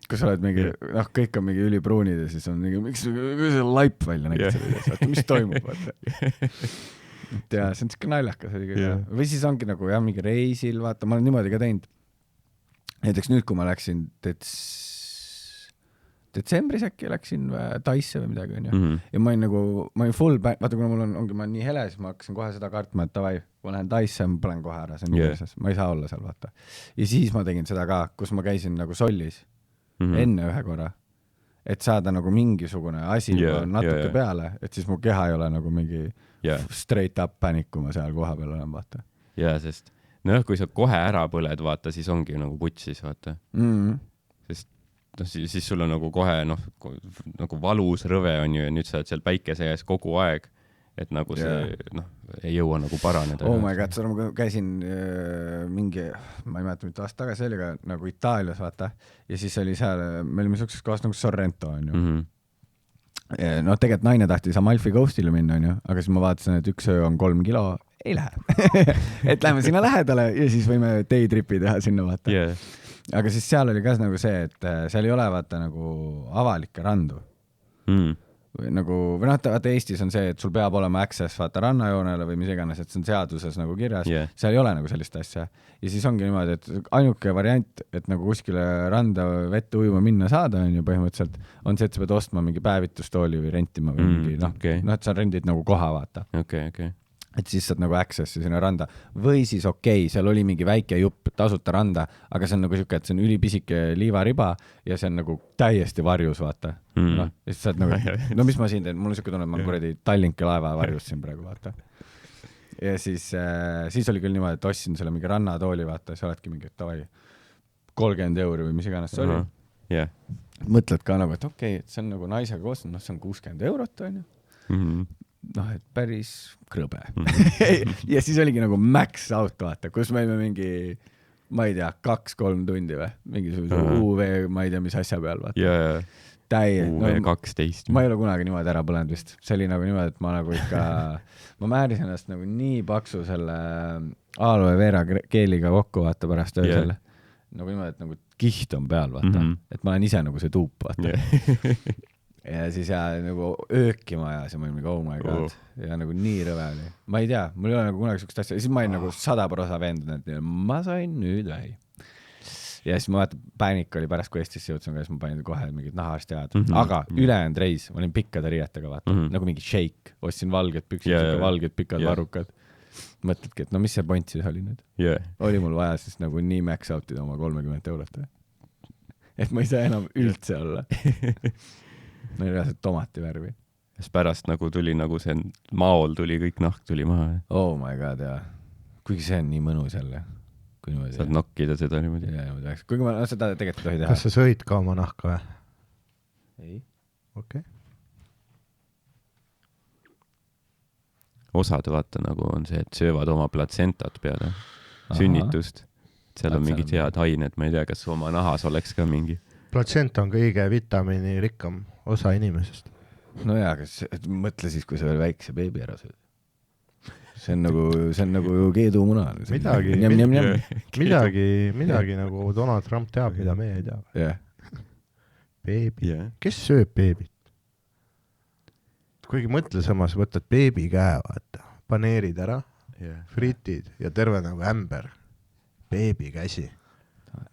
Kui sa oled mingi, noh, kõik on mingi ülipruunid ja siis on mingi, miks see laip välja nägid selle videos, vaata, mis toimub, vaata. Ja see on siuke naljakas. Või siis ongi nagu jah, mingi reisil, vaata, ma olen niimoodi ka teinud. Näiteks nüüd, kui ma läksin detsembris äkki läksin Taisse või midagi, on ju. Ja ma olin full band, vaata, kuna mul ongi, ma olen nii hele, siis ma hakkasin kohe seda kartma, et davai, kui ma lähen Taisse, ma panen kohe ära, see on nii, ma ei saa olla seal, vaata. Ja siis ma tegin seda ka, kus ma käisin nagu sollis enne ühe korra, et saada nagu mingisugune asi natuke peale, et siis mu keha ei ole nagu mingi straight up pänikuma seal koha peal olema, vaata. Ja, sest noh, kui sa kohe ära põled, vaata, siis ongi nagu putsis, vaata. Sest no, siis sul on nagu kohe nagu valus rõve on ju ja nüüd sa oled seal päikese ees kogu aeg, et nagu see ei jõua nagu paraneda. Oh my god, ma käisin mingi, ma ei mäleta mitte aasta tagasi, oli ka nagu Itaalias, vaata, ja siis oli seal, me olime suhtes kohas nagu Sorrento, on ju. No tegelikult naine tahtis Amalfi Coastile minna, on ju, aga siis ma vaatasin, et üks öö on 3 kilo, ei lähe. Et lähme sinna lähedale ja siis võime daytripi teha sinna, vaata. Aga siis seal oli ka nagu see, et seal ei ole vaata nagu avalikke randu. Nagu, või noh, vaata Eestis on see, et sul peab olema access vaata rannajoonele või mis iganes, et see on seaduses nagu kirjas. Seal ei ole nagu sellist asja. Ja siis ongi niimoodi, et ainuke variant, et nagu kuskile randa vette ujuma minna saada, on ju põhimõtteliselt, on see, et sa pead ostma mingi päevitustooli või rentima või mingi, et sa rendid nagu koha, vaata. Et siis saad nagu accessi sinna randa. Või siis seal oli mingi väike jupp tasuta randa, aga see on nagu siuke, et see on ülipisike liivariba ja see on nagu täiesti varjus, vaata. No, ja siis saad nagu, no mis ma siin teen, mul on siuke tunne, et ma olen kuradi Tallinki laeva varjus siin praegu, vaata. Ja siis oli küll niimoodi, et ostsin selle mingi rannatooli, vaata, sa oledki mingi, davai, 30 € või mis iganes see oli. Mõtled ka nagu, et et see on nagu naisega koos, no see on 60 €, on ju. Noh, et päris krõbe. Ja siis oligi nagu max out, vaata, kus me olime mingi, ma ei tea, 2-3 tundi või, mingisuguse UV, ma ei tea, mis asja peal, vaata. UV12. Ma ei ole kunagi niimoodi ära põlenud vist. See oli nagu niimoodi, et ma nagu ikka, ma määrisin ennast nagu nii paksu selle aloe vera keeliga kokku, vaata, pärast öö selle. Nagu niimoodi, et nagu kiht on peal, vaata. Et ma olen ise nagu see tuup, vaata. Ja siis nagu öökima ajas ja ma olin nagu, oh my god. Ja nagu nii rõve oli. Ma ei tea, mul ei ole nagu kunagi sukust asja. Ja siis ma olin nagu 100% veendunud, et ma sain nüüd vähi. Ja siis ma vaatan, paanik oli pärast, kui Eestisse jõudsin, siis ma panin kohe mingid nahaarsti ajad. Aga ülejäänud reis, ma olin pikkade riietega, vaata. Nagu mingi shake. Ostsin valged püksid, valged pikad varrukad. Mõtledki, et no mis see point siis oli nüüd? Oli mul vaja siis nagu nii max out'ida oma 30 €. Et ma ei saa enam üldse olla. No oli reaalselt tomati värvi. Siis pärast nagu tuli nagu see maol tuli, kõik nahk tuli maha. Oh my god, jaa. Kuigi see on nii mõnus jälle. Saad nokkida seda niimoodi. Kuigi ma seda tegelikult tohi teha. Kas sa sõid ka oma nahka või? Ei. Okei. Osad vaata nagu on see, et söövad oma platsentat peale sünnitust. Seal on mingid head ained, ma ei tea, kas oma nahas oleks ka mingi. Platsent on kõige vitamiini rikkam osa inimesest. No jaa, mõtle siis, kui sa veel väikse beebi ära sööd. See on nagu keedumuna. Midagi nagu Donald Trump teab, mida meie ei tea. Beebi. Kes sööb beebit? kuigi mõtle samas, võtad beebi käe, vaata, paneerid ära, fritid ja terve nagu ämber, beebi käsi.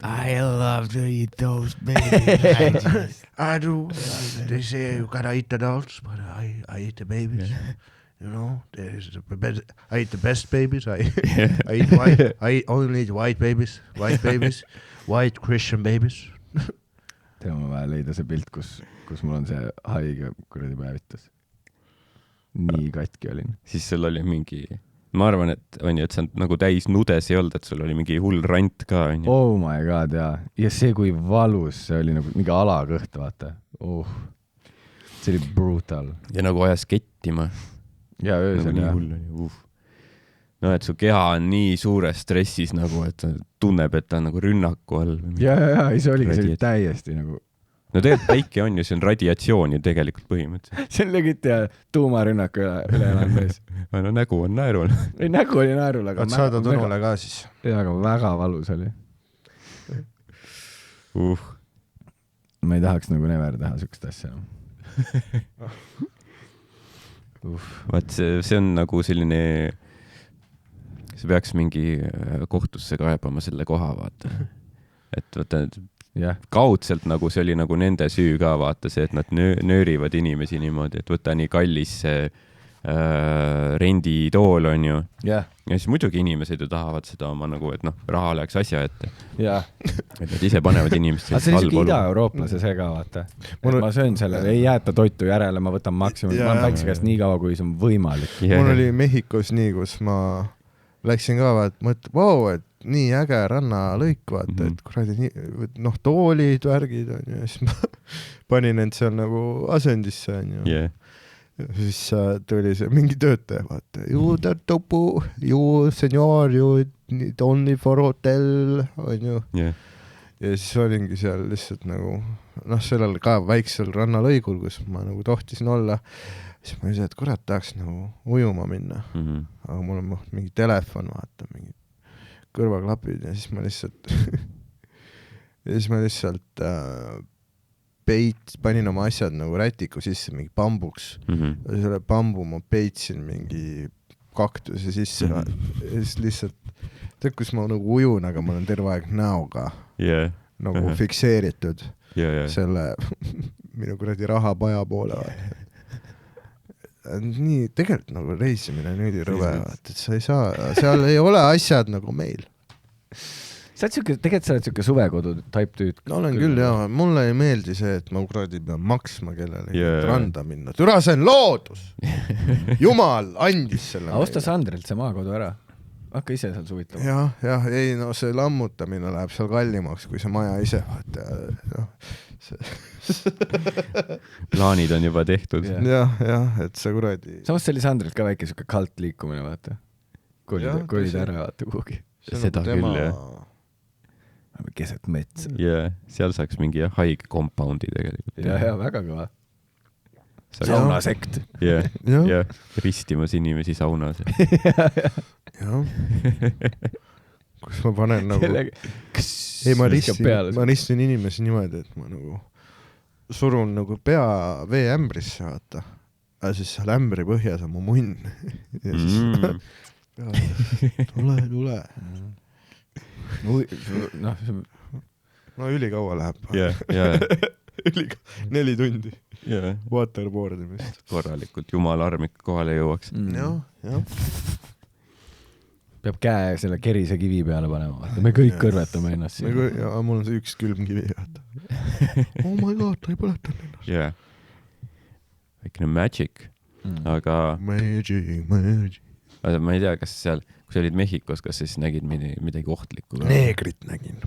I love to eat those babies. I do. They say you gotta eat adults, but I eat the babies. You know, I eat the best babies. I eat white. I only eat white babies, white Christian babies. Teeme ma vaja leida see pilt, kus mul on see haige kuradi päevitus. Nii katki olin. Siis sul oli mingi, ma arvan, et sa nagu täis nudes ei olnud, et sul oli mingi hull rant ka. Oh my god, jaa. Ja see, kui valus see oli, nagu mingi alakõht, vaata. See oli brutal. Ja nagu ajas kettima. Ja öösel, nagu jah. No, et su keha on nii suures stressis nagu, et tunneb, et ta on nagu rünnaku all. Ja, see oli täiesti nagu... No tegelikult päike on ju, see on radiatsioon ju tegelikult põhimõtteliselt. See on legit ja tuumarünnaku üle enam mees. No nägu on naerul. Ei, nägu oli naerul, aga... Vaat saada Tõnule ka siis. Jaa, aga väga valus oli. Ma ei tahaks nagu never teha sükst asja. Vaat see on nagu selline, see peaks mingi kohtusse kaebama selle koha, vaata. Et vaata, kaudselt nagu see oli nagu nende süü ka, vaata see, et nad nöörivad inimesi niimoodi, et võta nii kallis see renditool on ju. Ja siis muidugi inimesed ju tahavad seda oma nagu, et raha oleks asja ette. Et nad ise panevad inimesed. Aga see on isegi ida-eurooplase see ka, vaata. Ma söön sellele, ei jäeta toitu järele, ma võtan maksimum. Ma olen päikse käest nii kaua, kui see on võimalik. Mul oli Mehhikos nii, kus ma läksin ka, mõtled, wow, et nii äge rannalõik, vaata, et kuradi toolid, värgid on ju. Siis ma panin end seal nagu asendisse on ju. Siis tuli see mingi töötaja, vaata, senor, only for hotel, on ju. Ja siis olingi seal lihtsalt nagu, sellel ka väiksel rannalõigul, kus ma nagu tohtisin olla. Siis ma ütlesin, et kurat, tahaks nagu ujuma minna. Aga mul on mingi telefon, vaata, mingi kõrvaklapid ja siis ma lihtsalt panin oma asjad nagu rätiku sisse mingi bambuks. Ja selle bambu ma peitsin mingi kaktuse sisse. Ja siis lihtsalt, tead, kus ma nagu ujun, aga ma olen terve aeg näoga nagu fikseeritud selle minu kuradi rahapaja poole. Nii, tegelikult nagu reisimine nüüd rõve, et sa ei saa, seal ei ole asjad nagu meil. Tegelikult sa oled siuke suvekodu type tüüd. No olen küll, jaa. Mulle ei meeldi see, et ma kuradi pean maksma kellele randa minna. Türa, see on loodus! Jumal andis selle. Osta Sandrilt see maakodu ära. Hakka ise seal suvitama. Jah, ei, see lammutamine läheb seal kallimaks, kui see maja ise. Plaanid on juba tehtud. Jah, et see kuradi... Samas see oli Sandrilt ka väike siuke kalt liikumine, vaata. Kolid ära, vaata kuhugi. Seda küll, jah. Keset mets. Seal saaks mingi haige compoundi tegelikult. Ja, väga kõva. Saunasekt. Ristimas inimesi saunas. Kus ma panen nagu... Ei, ma ristin inimesi niimoodi, et ma nagu surun nagu pea veeämbrisse, vaata. Ja siis seal ämbri põhjas on mu munn. Ja siis tule. No ülikaua läheb. 4 tundi. Waterboardimist. Korralikult jumal armik kohale jõuaks. Jah. Peab käe selle kerise kivi peale panema. Me kõik kõrvetame ennast siin. Mul on see üks külm kivi. Oh my god, ta ei põletanud ennast. Väikene magic. Aga... Magic. Ma ei tea, kas seal, kui sa olid Mehhikos, kas siis nägid midagi ohtlikku? Neegrit nägin.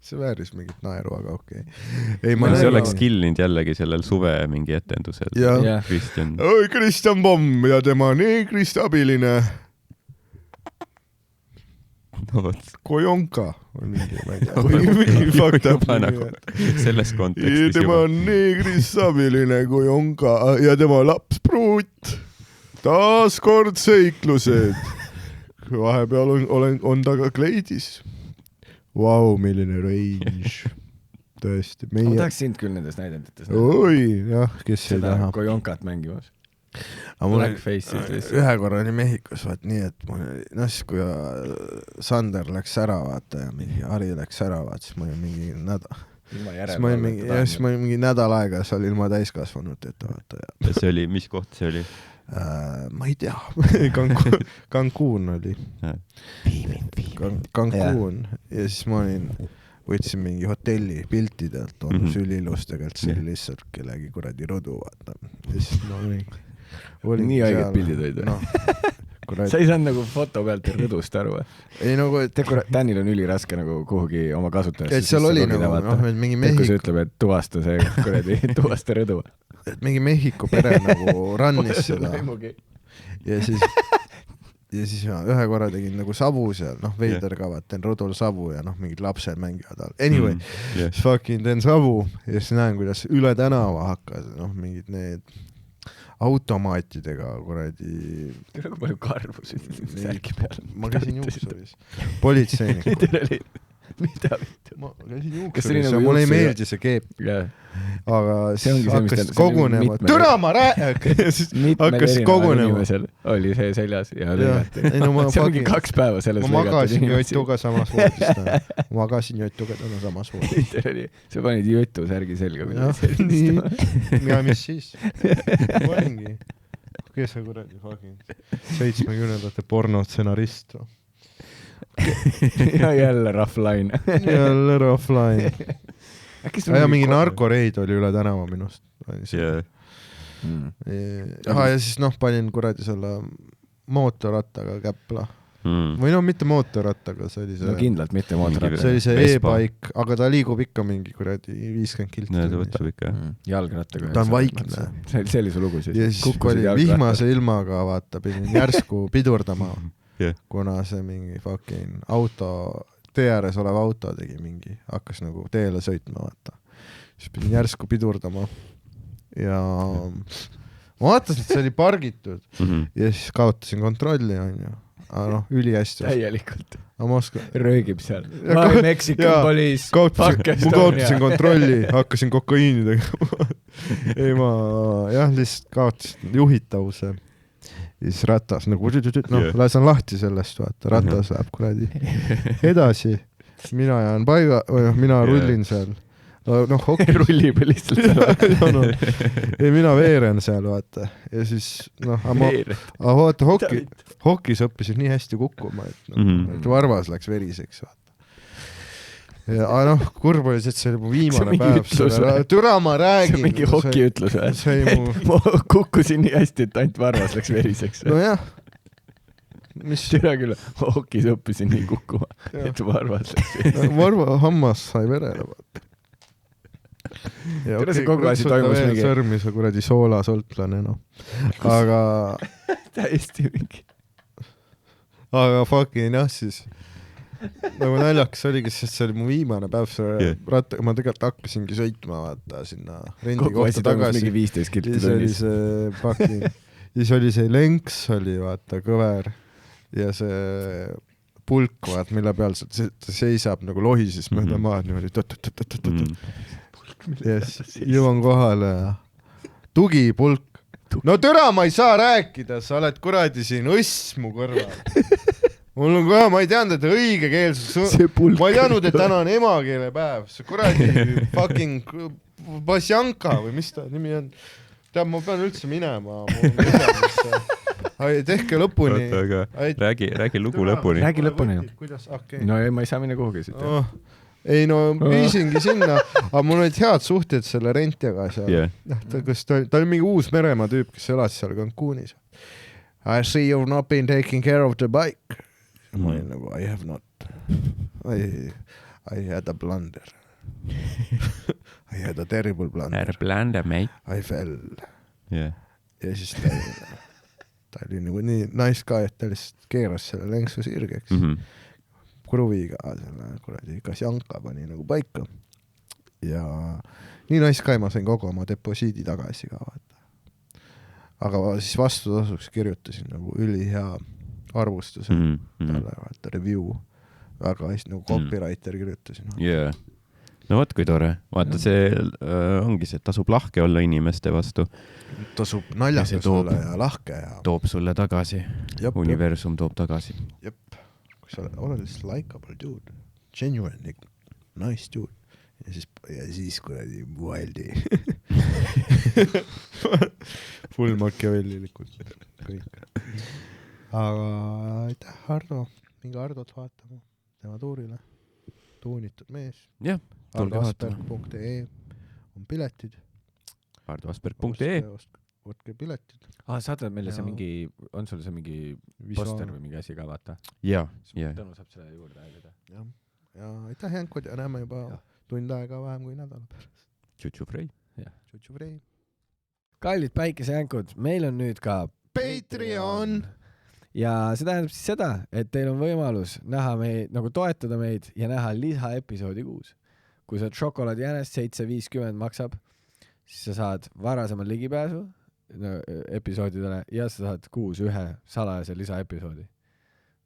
See vääris mingit naeru, aga okei. See oleks killinud jällegi sellel suve mingi etendusel. Kristjan Pomm ja tema neegrist abiline. Kojonka on mingi fakta. Selles kontekstis juba. Tema neegrist abiline Kojonka ja tema laps Pruut. Taaskord seiklused. Vahepeal on ta ka kleidis. Vau, milline range. tõesti. Ma tahaks sind küll nendest näidenditest. Oi, jah, kes ei seda taha. Kojonkat mängimas. Ühe korra oli Mehhikos, vaat nii, et mul oli, siis kui Sander läks ära, vaata, ja mingi Harri läks ära, vaat, siis ma olin mingi siis ma olin mingi nädal aega, seal ilma täiskasvanuteta, vaata. Ja see oli, mis koht see oli? Ma ei tea. Cancun oli. Cancun. Ja siis ma võtsin mingi hotelli piltidelt, sülilus tegelikult, see oli lihtsalt kellegi kuradi rõdu, vaata. Ja siis ma olin nii õiged pildid olid. No, sa ei saanud nagu foto pealt rõdust aru. Ei nagu, et Tänil on üliraske nagu kuhugi oma kasutajasse. Et seal oli nagu, mingi Mehhiko. Kui see ütleb, et tuvasta see kuradi, tuvasta rõdu. Et mingi Mehhiko pere nagu rannis seda. Ja siis ühe korra tegin nagu savu seal, veider kavat, teen rõdul savu ja mingid lapsed mängivad all. Anyway, siis fucking teen savu ja siis näen, kuidas üle tänava hakkas, mingid need automaatidega kuradi... Kui palju karvusid särgi peal? Ma käisin juuksuris. Politseinik. Mida vittu? Ma käisin juuksuris ja mulle ei meeldi see keep. Aga siis hakkas kogunema. Türa ma hakkas kogunema. Oli see seljas ja lõigati. See ongi 2 päeva selles lõigati. Ma magasin Jotuga samas voodist. Ma magasin Jotuga täna samas voodist. Sa panid Jotu särgi selga. Ja mis siis? Valingi. Kes see kuradi fucking 70-ndate pornostsenarist? Ja jälle rough line. Jälle rough line. Ja mingi narkoreid oli üle tänava minust. Ja siis panin kuradi selle mootorrattaga käpla. Või mitte mootorrattaga, see oli see... No kindlalt mitte mootorrattaga. See oli see e-bike, aga ta liigub ikka mingi kuradi 50 kilti. Ta võtab ikka. Jalgrattaga. Ta on vaikne. See oli su lugu siis. Ja siis oli vihmase ilmaga, vaata, pidin järsku pidurdama. Kuna see mingi fucking auto, tee ääres olev auto tegi mingi, hakkas nagu teele sõitma, vaata. Siis pidin järsku pidurdama ja ma vaatasin, et see oli pargitud ja siis kaotasin kontrolli, aga üli hästi. Täielikult. Aga röögib seal. Mexican police. Ma kaotasin kontrolli, hakkasin kokaiini tegema. Ei ma, lihtsalt kaotasin juhitavuse. Ja siis ratas, lasen lahti sellest, vaata, ratas läheb kuradi edasi. Mina jään paiga, mina rullin seal. Rullib lihtsalt seal. Ei, mina veeren seal, vaata. Ja siis, vaata, hokis õppisid nii hästi kukkuma, et varvas läks veriseks, vaata. Ja kurb oli see, et see oli mu viimane päev. Türa ma räägin. See on mingi hoki ütlus või? Ma kukkusin nii hästi, et ainult varvas läks veriseks. No jah. Türa küll, hokis õppisin nii kukkuma, et varvas läks veriseks. Varva hammas sai verele, vaata. Türa see kogu asi toimus mingi... Sõrmi see kuradi soolasoltlane, Aga... Täiesti mingi. Aga fucking siis... Nagu naljakas oligi, sest see oli mu viimane päev see rattaga, ma tegelikult hakkasingi sõitma, vaata, sinna rendi kohta tagasi. Mingi 15 kilti tunnis. Siis oli see lenks, oli vaata kõver ja see pulk, vaata, mille peal see seisab nagu lohises mööda maad, niimoodi jõuan kohale ja tugipulk. No türa, ma ei saa rääkida, sa oled kuradi siin õss mu kõrval. Mul on kohe, ma ei teadnud, et õige keelsus. Ma ei teadnud, et täna on emakeelepäev. See kuradi fucking Basjanka või mis ta nimi on. Tead, ma pean üldse minema. Tehke lõpuni. Räägi lugu lõpuni. Räägi lõpuni. No ei, ma ei saa minna kuhugi siit. Ei no, viisingi sinna. Aga mul olid head suhted selle rentjaga seal. Ta oli mingi uus Meremaa tüüp, kes elas seal Cancunis. I see you've not been taking care of the bike. Ma olin nagu, I have not. I had a blunder. I had a terrible blunder. Blunder, mate. I fell. Ja siis ta oli nagu nii nice ka, et ta lihtsalt keeras selle lenksu sirgeks. Kruviga selle kuradi Kasjanka pani nagu paika. Ja nii nice ka, ma sain kogu oma deposiidi tagasi ka, vaata. Aga siis vastutasuks kirjutasin nagu ülihea arvustuse talle, vaata, review. Väga hästi, nagu copywriter kirjutasin. no vot, kui tore. Vaata, see ongi see, tasub lahke olla inimeste vastu. Tasub naljakas olla ja lahke ja... Toob sulle tagasi. Universum toob tagasi. Jep. Kui sa oled lihtsalt likeable dude. Genuine, nice dude. Ja siis kuradi mueldi. Full Machiavellilikult. Kõik. Aga aitäh, Hardo. Minge Hardot vaatama. Tema tuurile. Tuunitud mees. Jah, tulge vaatama. Hardoasperg.ee on piletid. Hardoasperg.ee Võtke piletid. Saadad meile see mingi, on sul see mingi poster või mingi asi ka, vaata? Jaa. Tõnu saab selle juurde häälida. Ja aitäh, Jankud, ja näeme juba tund aega vähem kui nädala pärast. Tšutšu-frei. Tšutšu-frei. Kallid päikesejänkud, meil on nüüd ka Patreon! Ja see tähendab siis seda, et teil on võimalus näha meid, nagu toetada meid ja näha lisaepisoodi kuus. Kui sa šokolaadi jänest 7.50 maksab, siis sa saad varasemal ligipääsu episoodidele ja sa saad kuus ühe salajase lisaepisoodi.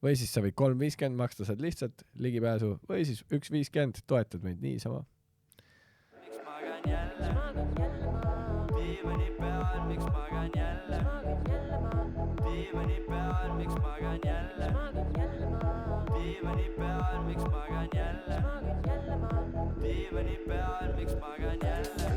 Või siis sa võid 3.50 maksta, saad lihtsalt ligipääsu või siis 1.50 toetad meid niisama. Miks magan jälle? Diivani peal, miks magan jälle? Diivani peal, miks magan jälle? Diivani peal, miks magan jälle? Diivani peal, miks magan jälle?